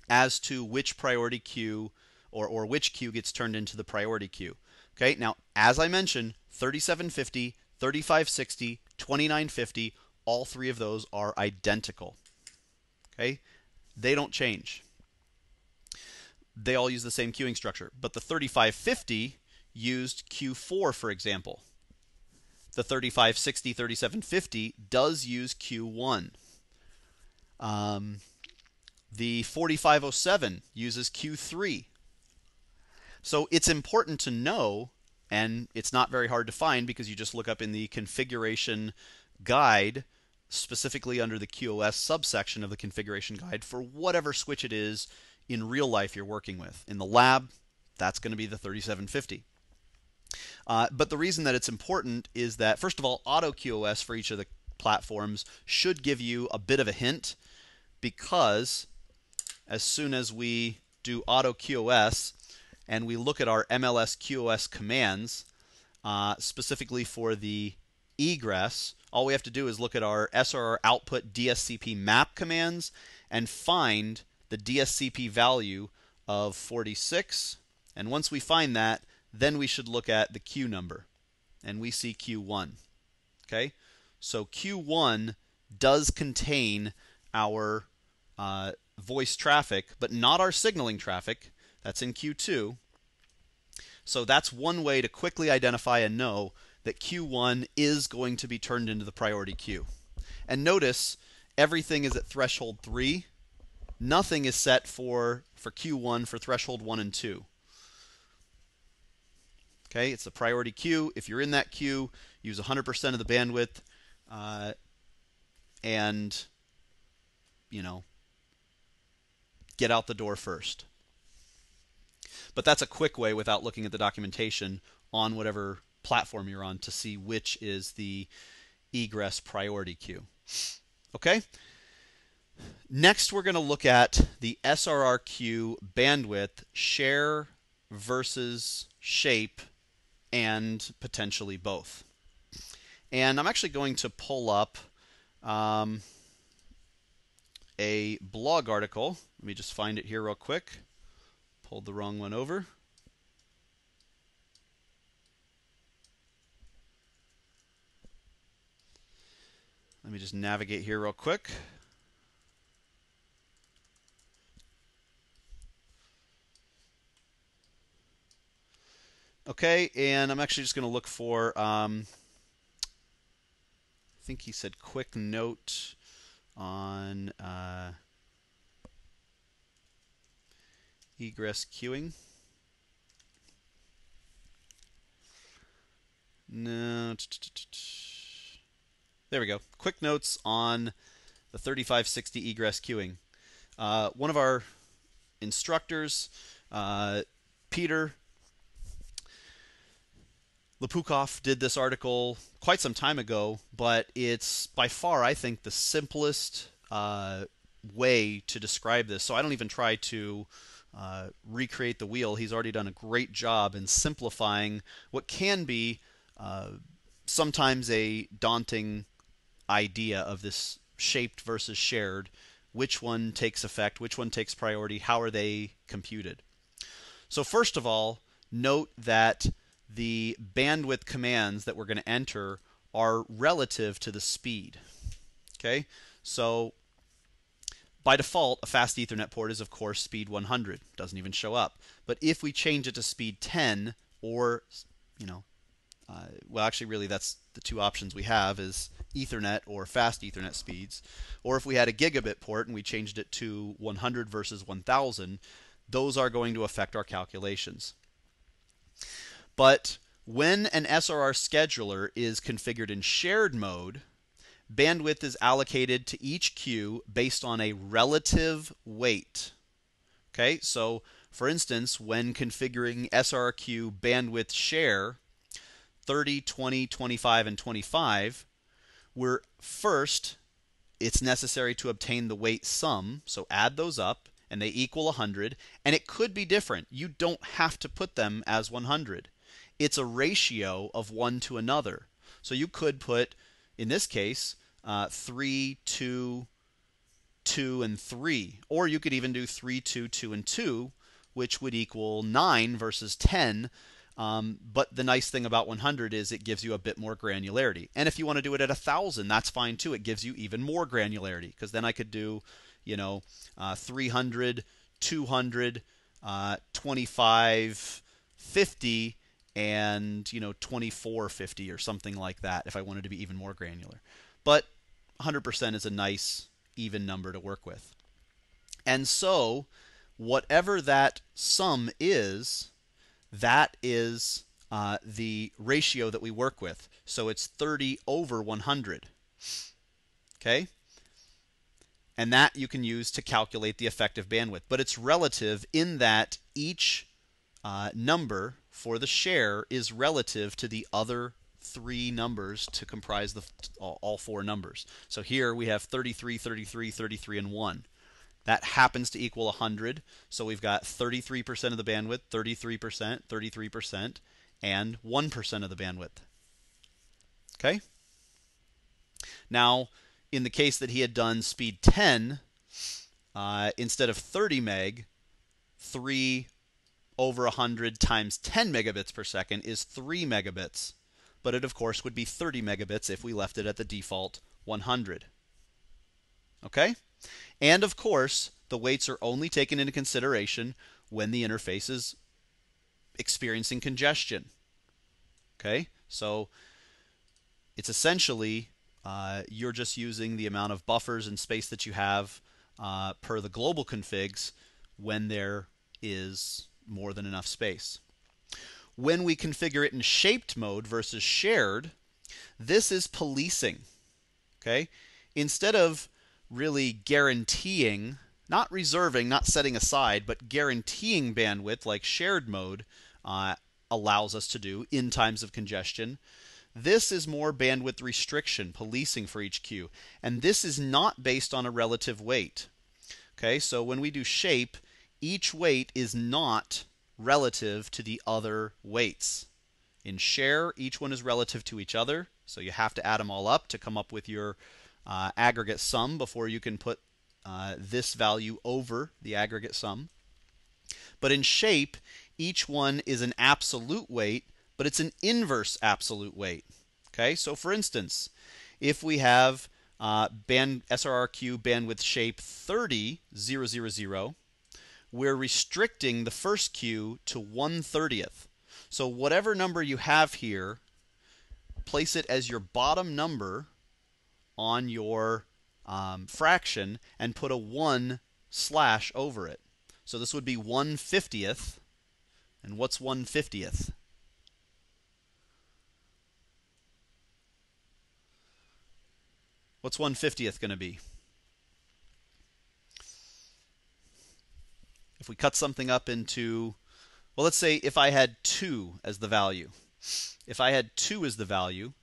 as to which priority queue or which queue gets turned into the priority queue. Okay, now as I mentioned, 3750, 3560, 2950, all 3 of those are identical. Okay, they don't change. They all use the same queuing structure, but the 3550 used Q4, for example. The 3560, 3750 does use Q1. The 4507 uses Q3. So it's important to know, and it's not very hard to find because you just look up in the configuration guide, specifically under the QoS subsection of the configuration guide, for whatever switch it is in real life you're working with. In the lab, that's going to be the 3750. But the reason that it's important is that, first of all, AutoQoS for each of the platforms should give you a bit of a hint, because as soon as we do AutoQoS and we look at our MLSQoS commands, specifically for the egress, all we have to do is look at our SRR output DSCP map commands and find the DSCP value of 46. And once we find that, then we should look at the queue number. And we see Q1. Okay? So Q1 does contain our voice traffic, but not our signaling traffic. That's in Q2. So that's one way to quickly identify and know that Q1 is going to be turned into the priority queue. And notice everything is at threshold 3. Nothing is set for Q1 for threshold 1 and 2. Okay, it's the priority queue. If you're in that queue, use 100% of the bandwidth, and get out the door first. But that's a quick way, without looking at the documentation on whatever platform you're on, to see which is the egress priority queue. Okay? Next, we're going to look at the SRRQ bandwidth share versus shape, and potentially both. And I'm actually going to pull up a blog article. Let me just find it here real quick. Pulled the wrong one over. Let me just navigate here real quick. Okay, and I'm actually just going to look for, I think he said quick note on egress queuing. No. There we go. Quick notes on the 3560 egress queuing. One of our instructors, Peter Lepukov, did this article quite some time ago, but it's by far, I think, the simplest way to describe this. So I don't even try to recreate the wheel. He's already done a great job in simplifying what can be sometimes a daunting idea of this shaped versus shared. Which one takes effect? Which one takes priority? How are they computed? So first of all, note that the bandwidth commands that we're going to enter are relative to the speed. Okay, so by default, a fast Ethernet port is, of course, speed 100. Doesn't even show up. But if we change it to speed 10, or well, actually, really, that's the two options we have, is Ethernet or fast Ethernet speeds. Or if we had a gigabit port and we changed it to 100 versus 1000, those are going to affect our calculations. But when an SRR scheduler is configured in shared mode, bandwidth is allocated to each queue based on a relative weight. Okay, so for instance, when configuring SRQ bandwidth share 30, 20, 25, and 25, it's necessary to obtain the weight sum, so add those up, and they equal 100, and it could be different. You don't have to put them as 100. It's a ratio of one to another. So you could put, in this case, 3, 2, 2, and 3. Or you could even do 3, 2, 2, and 2, which would equal 9 versus 10. But the nice thing about 100 is it gives you a bit more granularity. And if you want to do it at 1000, that's fine too. It gives you even more granularity, because then I could do, 300, 200, 25, 50, and 2450 or something like that if I wanted to be even more granular. But 100% is a nice even number to work with. And so whatever that sum is, that is the ratio that we work with. So it's 30 over 100. Okay? And that you can use to calculate the effective bandwidth. But it's relative in that each number for the share is relative to the other three numbers to comprise all four numbers. So here we have 33, 33, 33, and 1. That happens to equal 100. So we've got 33% of the bandwidth, 33%, 33%, and 1% of the bandwidth. Okay? Now, in the case that he had done speed 10, instead of 30 meg, 3 over 100 times 10 megabits per second is 3 megabits. But it, of course, would be 30 megabits if we left it at the default 100. Okay? And, of course, the weights are only taken into consideration when the interface is experiencing congestion. Okay? So it's essentially you're just using the amount of buffers and space that you have per the global configs when there is more than enough space. When we configure it in shaped mode versus shared, this is policing. Okay? Instead of really guaranteeing, not reserving, not setting aside, but guaranteeing bandwidth like shared mode allows us to do in times of congestion, this is more bandwidth restriction, policing for each queue. And this is not based on a relative weight. Okay, so when we do shape, each weight is not relative to the other weights. In share, each one is relative to each other, so you have to add them all up to come up with your aggregate sum before you can put this value over the aggregate sum. But in shape, each one is an absolute weight, but it's an inverse absolute weight. Okay, so for instance, if we have SRRQ bandwidth shape 30,000, we're restricting the first queue to 1/30th. So whatever number you have here, place it as your bottom number on your fraction and put a 1 slash over it. So this would be 1/50th. And what's 1/50th? What's 1/50th going to be? If we cut something up into, well, let's say if I had 2 as the value. If I had 2 as the value,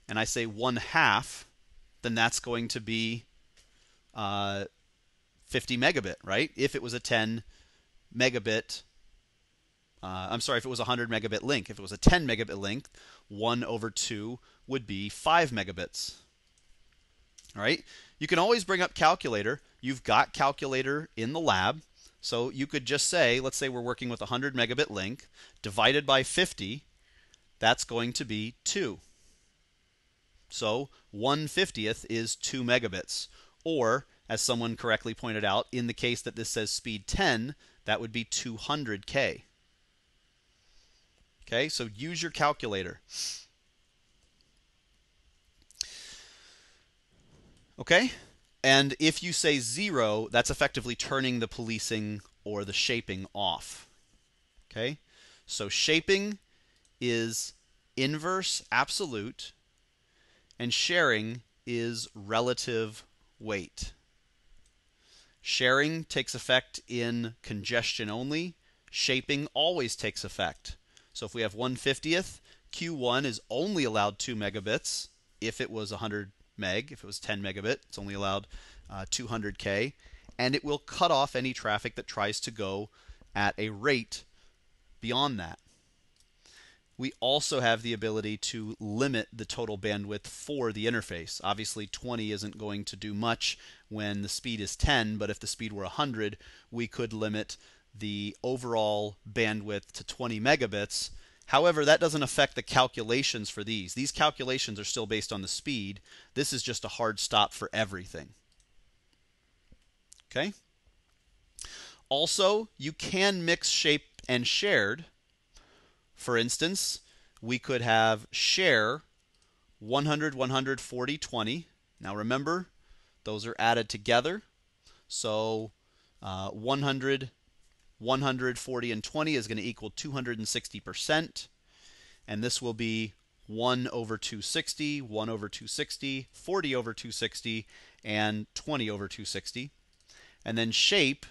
and I say 1/2, then that's going to be 50 megabit, right? If it was a 10 megabit, I'm sorry, if it was a 100 megabit link. If it was a 10 megabit link, 1/2 would be 5 megabits. All right? You can always bring up calculator. You've got calculator in the lab. So you could just say, let's say we're working with a 100 megabit link, divided by 50, that's going to be 2. So 1/50th is 2 megabits. Or, as someone correctly pointed out, in the case that this says speed 10, that would be 200K. Okay, so use your calculator. Okay? And if you say 0, that's effectively turning the policing or the shaping off. Okay? So shaping is inverse absolute, and sharing is relative weight. Sharing takes effect in congestion only. Shaping always takes effect. So if we have 1/50th, Q1 is only allowed 2 megabits if it was 100 meg. If it was 10 megabit, it's only allowed 200K. And it will cut off any traffic that tries to go at a rate beyond that. We also have the ability to limit the total bandwidth for the interface. Obviously, 20 isn't going to do much when the speed is 10, but if the speed were 100, we could limit the overall bandwidth to 20 megabits. However, that doesn't affect the calculations for these. These calculations are still based on the speed. This is just a hard stop for everything. Okay? Also, you can mix shape and shared. For instance, we could have share 100, 100, 40, 20. Now remember, those are added together. So 100, 100, 40, and 20 is going to equal 260%. And this will be 1/260, 1/260, 40/260, and 20/260. And then shape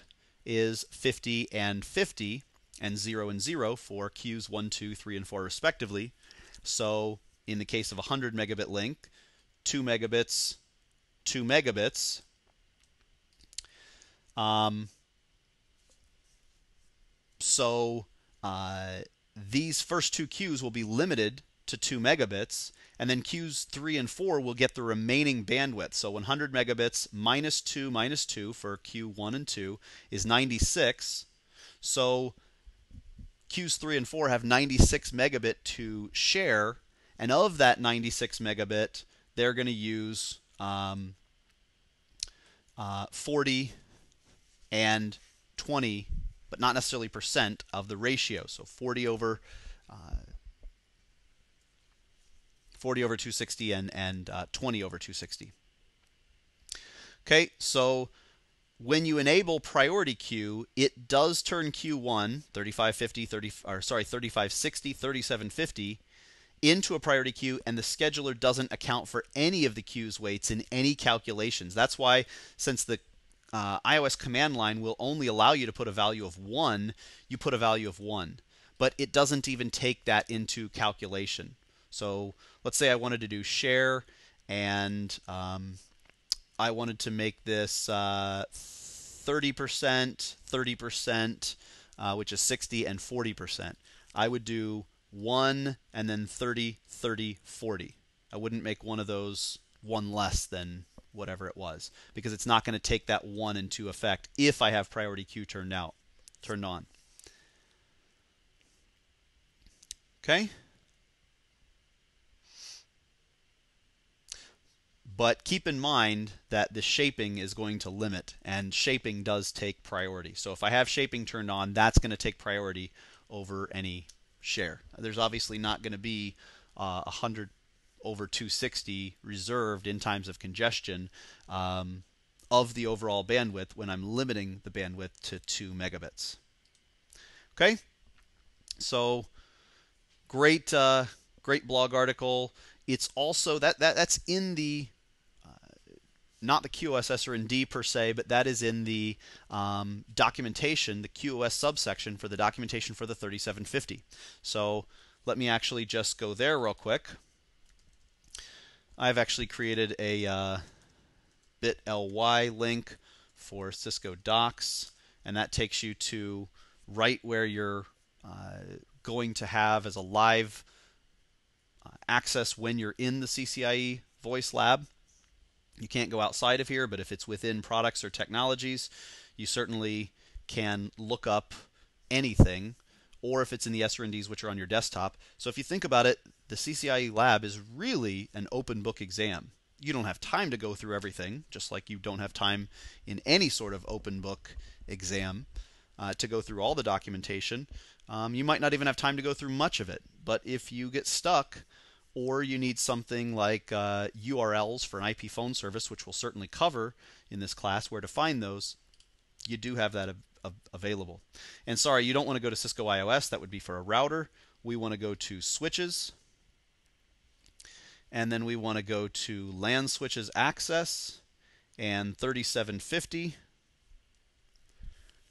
is 50 and 50. And 0 and 0 for queues 1, 2, 3, and 4 respectively. So in the case of a 100 megabit link, 2 megabits, 2 megabits. These first 2 queues will be limited to 2 megabits, and then queues 3 and 4 will get the remaining bandwidth. So 100 megabits minus 2 for queue 1 and 2 is 96. So queues 3 and 4 have 96 megabit to share, and of that 96 megabit, they're going to use 40 and 20, but not necessarily percent of the ratio. So 40 over 260 and 20 over 260. Okay, so when you enable priority queue, it does turn Q1 3550 3560 3750 into a priority queue, and the scheduler doesn't account for any of the queue's weights in any calculations. That's why, since the iOS command line will only allow you to put a value of 1, you put a value of 1. But it doesn't even take that into calculation. So let's say I wanted to do share, and I wanted to make this 30%, 30%, which is 60, and 40%. I would do 1 and then 30, 30, 40. I wouldn't make one of those one less than whatever it was, because it's not going to take that 1 into effect if I have priority queue turned on. Okay? But keep in mind that the shaping is going to limit, and shaping does take priority. So if I have shaping turned on, that's going to take priority over any share. There's obviously not going to be 100 over 260 reserved in times of congestion of the overall bandwidth when I'm limiting the bandwidth to 2 megabits. Okay? So great blog article. It's also that's in the not the QoS SRND per se, but that is in the documentation, the QoS subsection for the documentation for the 3750. So let me actually just go there real quick. I've actually created a bit.ly link for Cisco Docs, and that takes you to right where you're going to have as a live access when you're in the CCIE Voice Lab. You can't go outside of here, but if it's within products or technologies, you certainly can look up anything, or if it's in the SRNDs, which are on your desktop. So if you think about it, the CCIE Lab is really an open book exam. You don't have time to go through everything, just like you don't have time in any sort of open book exam to go through all the documentation. You might not even have time to go through much of it, but if you get stuck, or you need something like URLs for an IP phone service, which we'll certainly cover in this class, where to find those, you do have that available. And sorry, you don't want to go to Cisco IOS. That would be for a router. We want to go to switches, and then we want to go to LAN switches access and 3750.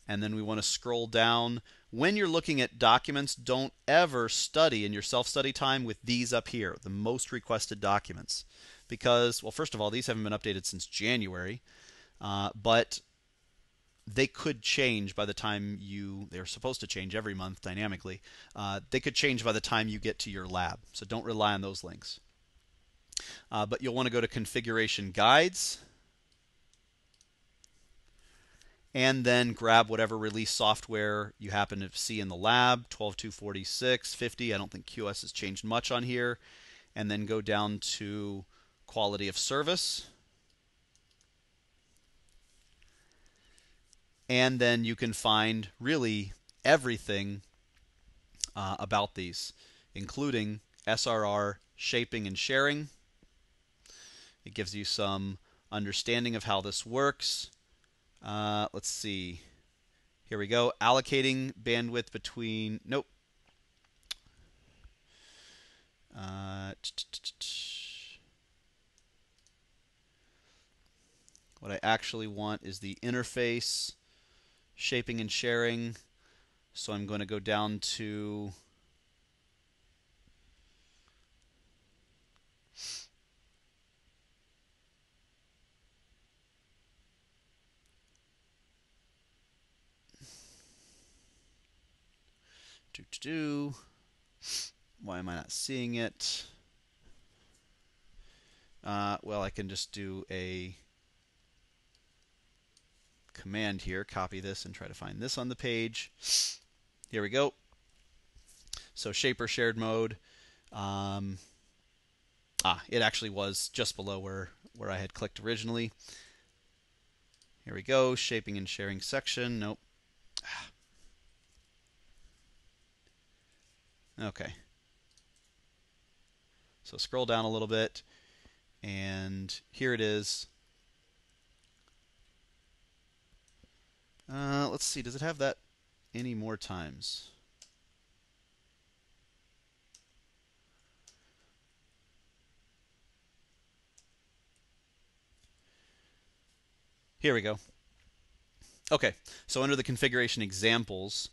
And then we want to scroll down. When you're looking at documents, don't ever study in your self-study time with these up here, the most requested documents. Because, well, first of all, these haven't been updated since January, but they could change by the time they're supposed to change every month dynamically. They could change by the time you get to your lab, so don't rely on those links. But you'll want to go to configuration guides, and then grab whatever release software you happen to see in the lab, 12.246, 50. I don't think QoS has changed much on here. And then go down to quality of service. And then you can find really everything about these, including SRR, shaping, and sharing. It gives you some understanding of how this works. Let's see. Here we go. Allocating bandwidth between... Nope. What I actually want is the interface, shaping and sharing. So I'm going to go down to... Why am I not seeing it? Well, I can just do a command here, copy this, and try to find this on the page. Here we go. So shaper shared mode. Um, it actually was just below where I had clicked originally. Here we go, shaping and sharing section. Nope. Okay. So scroll down a little bit, and here it is. Let's see, does it have that any more times? Here we go. Okay, so under the configuration examples,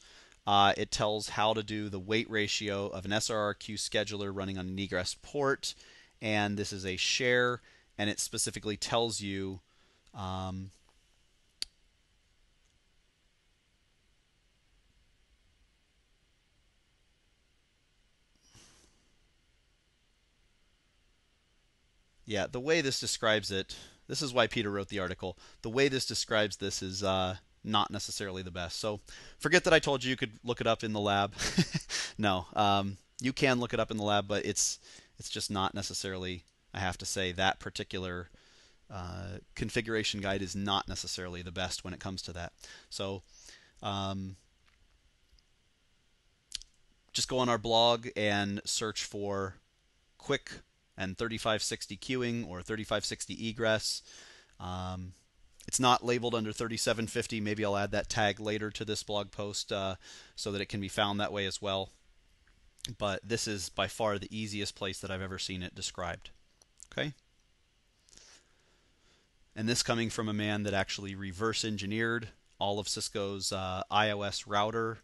it tells how to do the weight ratio of an SRRQ scheduler running on an egress port, and this is a share, and it specifically tells you yeah, the way this describes it, this is why Peter wrote the article. The way this describes this is not necessarily the best. So forget that I told you you could look it up in the lab. No, you can look it up in the lab, but it's just not necessarily. I have to say that particular configuration guide is not necessarily the best when it comes to that. So just go on our blog and search for quick and 3560 queuing or 3560 egress. It's not labeled under 3750. Maybe I'll add that tag later to this blog post so that it can be found that way as well. But this is by far the easiest place that I've ever seen it described. Okay? And this coming from a man that actually reverse engineered all of Cisco's iOS router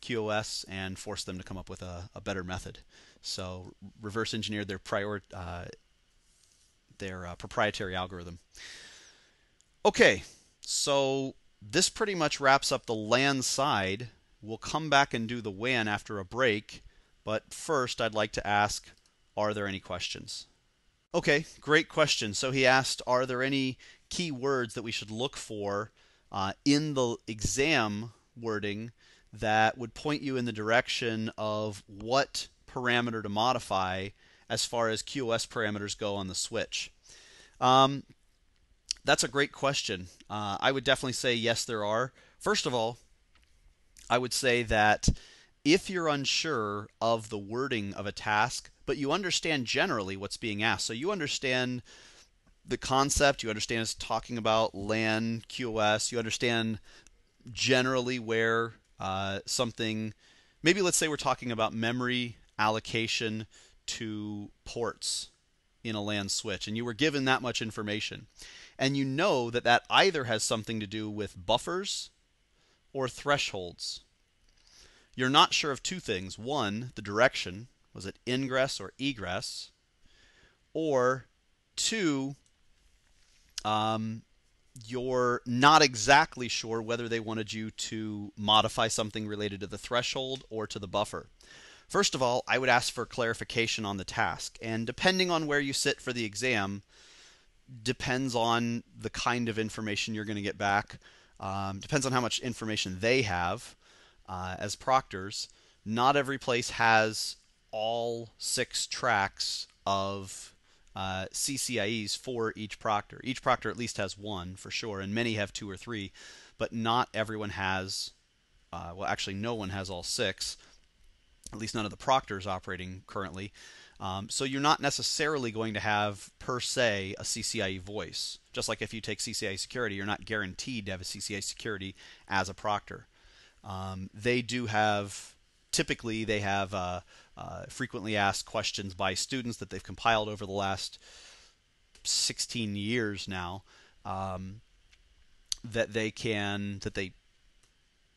QoS and forced them to come up with a better method. So reverse engineered their proprietary algorithm. Okay, so this pretty much wraps up the LAN side. We'll come back and do the WAN after a break, but first I'd like to ask, are there any questions? Okay, great question. So he asked, are there any key words that we should look for in the exam wording that would point you in the direction of what parameter to modify as far as QoS parameters go on the switch? That's a great question. I would definitely say yes, there are. First of all, I would say that if you're unsure of the wording of a task, but you understand generally what's being asked, so you understand the concept, you understand it's talking about LAN, QoS, you understand generally where something, maybe let's say we're talking about memory allocation to ports in a LAN switch, and you were given that much information, and you know that that either has something to do with buffers or thresholds. You're not sure of two things. One, the direction, was it ingress or egress? Or two, you're not exactly sure whether they wanted you to modify something related to the threshold or to the buffer. First of all, I would ask for clarification on the task, and depending on where you sit for the exam, depends on the kind of information you're going to get back, depends on how much information they have as proctors. Not every place has all 6 tracks of CCIEs for each proctor. Each proctor at least has 1 for sure, and many have 2 or 3, but not everyone has, well, actually no one has all 6, at least none of the proctors operating currently. So you're not necessarily going to have, per se, a CCIE voice. Just like if you take CCIE security, you're not guaranteed to have a CCIE security as a proctor. They do have, typically they have frequently asked questions by students that they've compiled over the last 16 years now, that they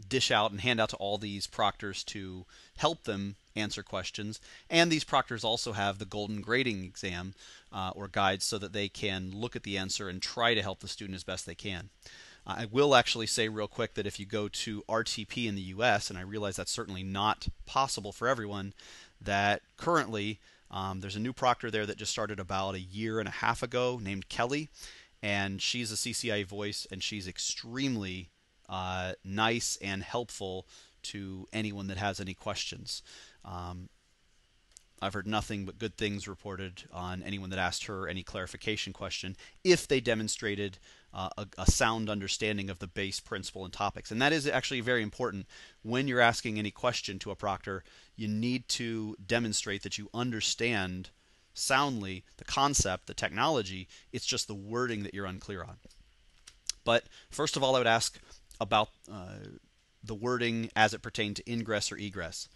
dish out and hand out to all these proctors to help them answer questions. And these proctors also have the golden grading exam or guides so that they can look at the answer and try to help the student as best they can. I will actually say real quick that if you go to RTP in the US, and I realize that's certainly not possible for everyone, that currently there's a new proctor there that just started about a year and a half ago named Kelly, and she's a CCIE voice, and she's extremely nice and helpful to anyone that has any questions. Um, I've heard nothing but good things reported on anyone that asked her any clarification question if they demonstrated a sound understanding of the base principle and topics. And that is actually very important. When you're asking any question to a proctor, you need to demonstrate that you understand soundly the concept, the technology. It's just the wording that you're unclear on. But first of all, I would ask about the wording as it pertained to ingress or egress.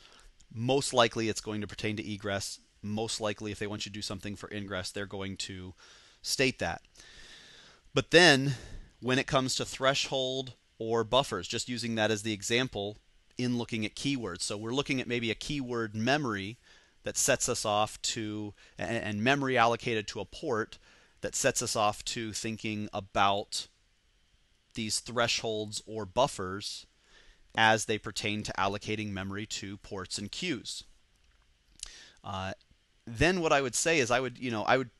Most likely it's going to pertain to egress. Most likely if they want you to do something for ingress, they're going to state that. But then when it comes to threshold or buffers, just using that as the example in looking at keywords. So we're looking at maybe a keyword memory that sets us off to, and memory allocated to a port that sets us off to thinking about these thresholds or buffers as they pertain to allocating memory to ports and queues. Then what I would say is I would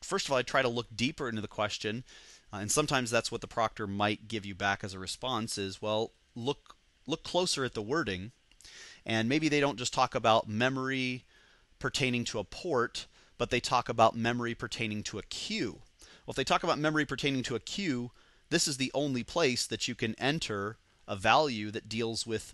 first of all I'd try to look deeper into the question, and sometimes that's what the proctor might give you back as a response is, well, look closer at the wording, and maybe they don't just talk about memory pertaining to a port, but they talk about memory pertaining to a queue. Well, if they talk about memory pertaining to a queue, this is the only place that you can enter a value that deals with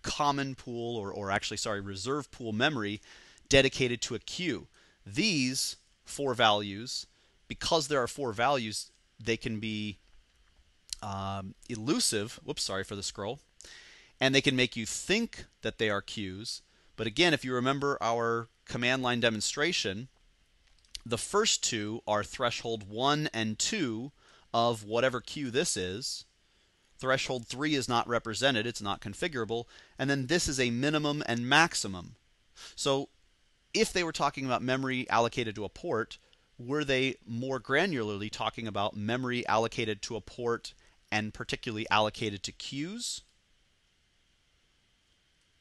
common pool or actually, sorry, reserve pool memory dedicated to a queue. These four values, because there are four values, they can be elusive. Whoops, sorry for the scroll. And they can make you think that they are queues. But again, if you remember our command line demonstration, the first two are threshold 1 and 2 of whatever queue this is. Threshold 3 is not represented, it's not configurable, and then this is a minimum and maximum. So if they were talking about memory allocated to a port, were they more granularly talking about memory allocated to a port and particularly allocated to queues,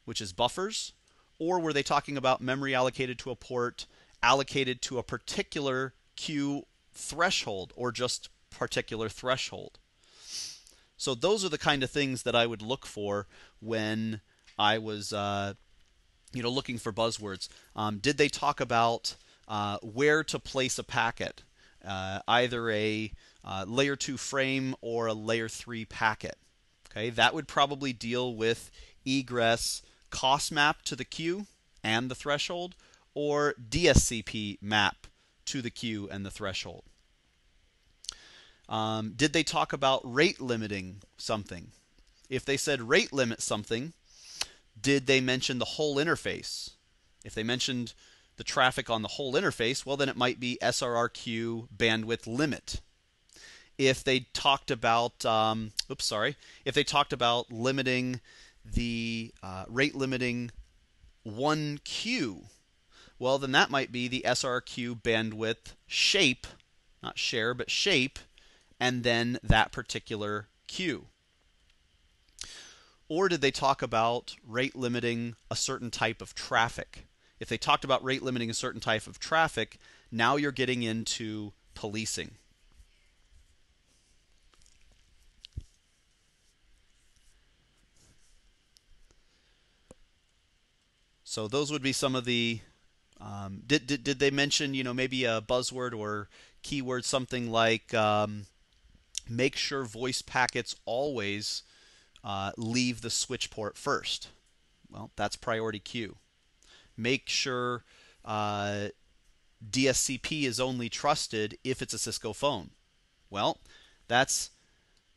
which is buffers? Or were they talking about memory allocated to a port allocated to a particular queue threshold or just particular threshold? So those are the kind of things that I would look for when I was looking for buzzwords. Did they talk about where to place a packet, either a layer 2 frame or a layer 3 packet? Okay, that would probably deal with egress cost map to the queue and the threshold, or DSCP map to the queue and the threshold. Did they talk about rate limiting something? If they said rate limit something, did they mention the whole interface? If they mentioned the traffic on the whole interface, well, then it might be SRRQ bandwidth limit. If they talked about, if they talked about limiting the rate limiting one queue, well, then that might be the SRQ bandwidth shape, not share, but shape, and then that particular queue. Or did they talk about rate limiting a certain type of traffic? If they talked about rate limiting a certain type of traffic, now you're getting into policing. So those would be some of the did they mention, maybe a buzzword or keyword, something like make sure voice packets always leave the switch port first? Well, that's priority queue. Make sure DSCP is only trusted if it's a Cisco phone. Well, that's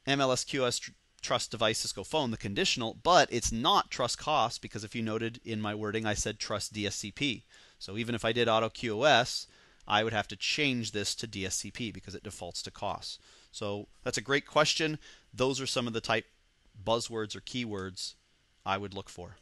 MLSQS trust device Cisco phone, the conditional, but it's not trust cost, because if you noted in my wording, I said trust DSCP. So even if I did auto QoS, I would have to change this to DSCP because it defaults to cost. So that's a great question. Those are some of the type buzzwords or keywords I would look for.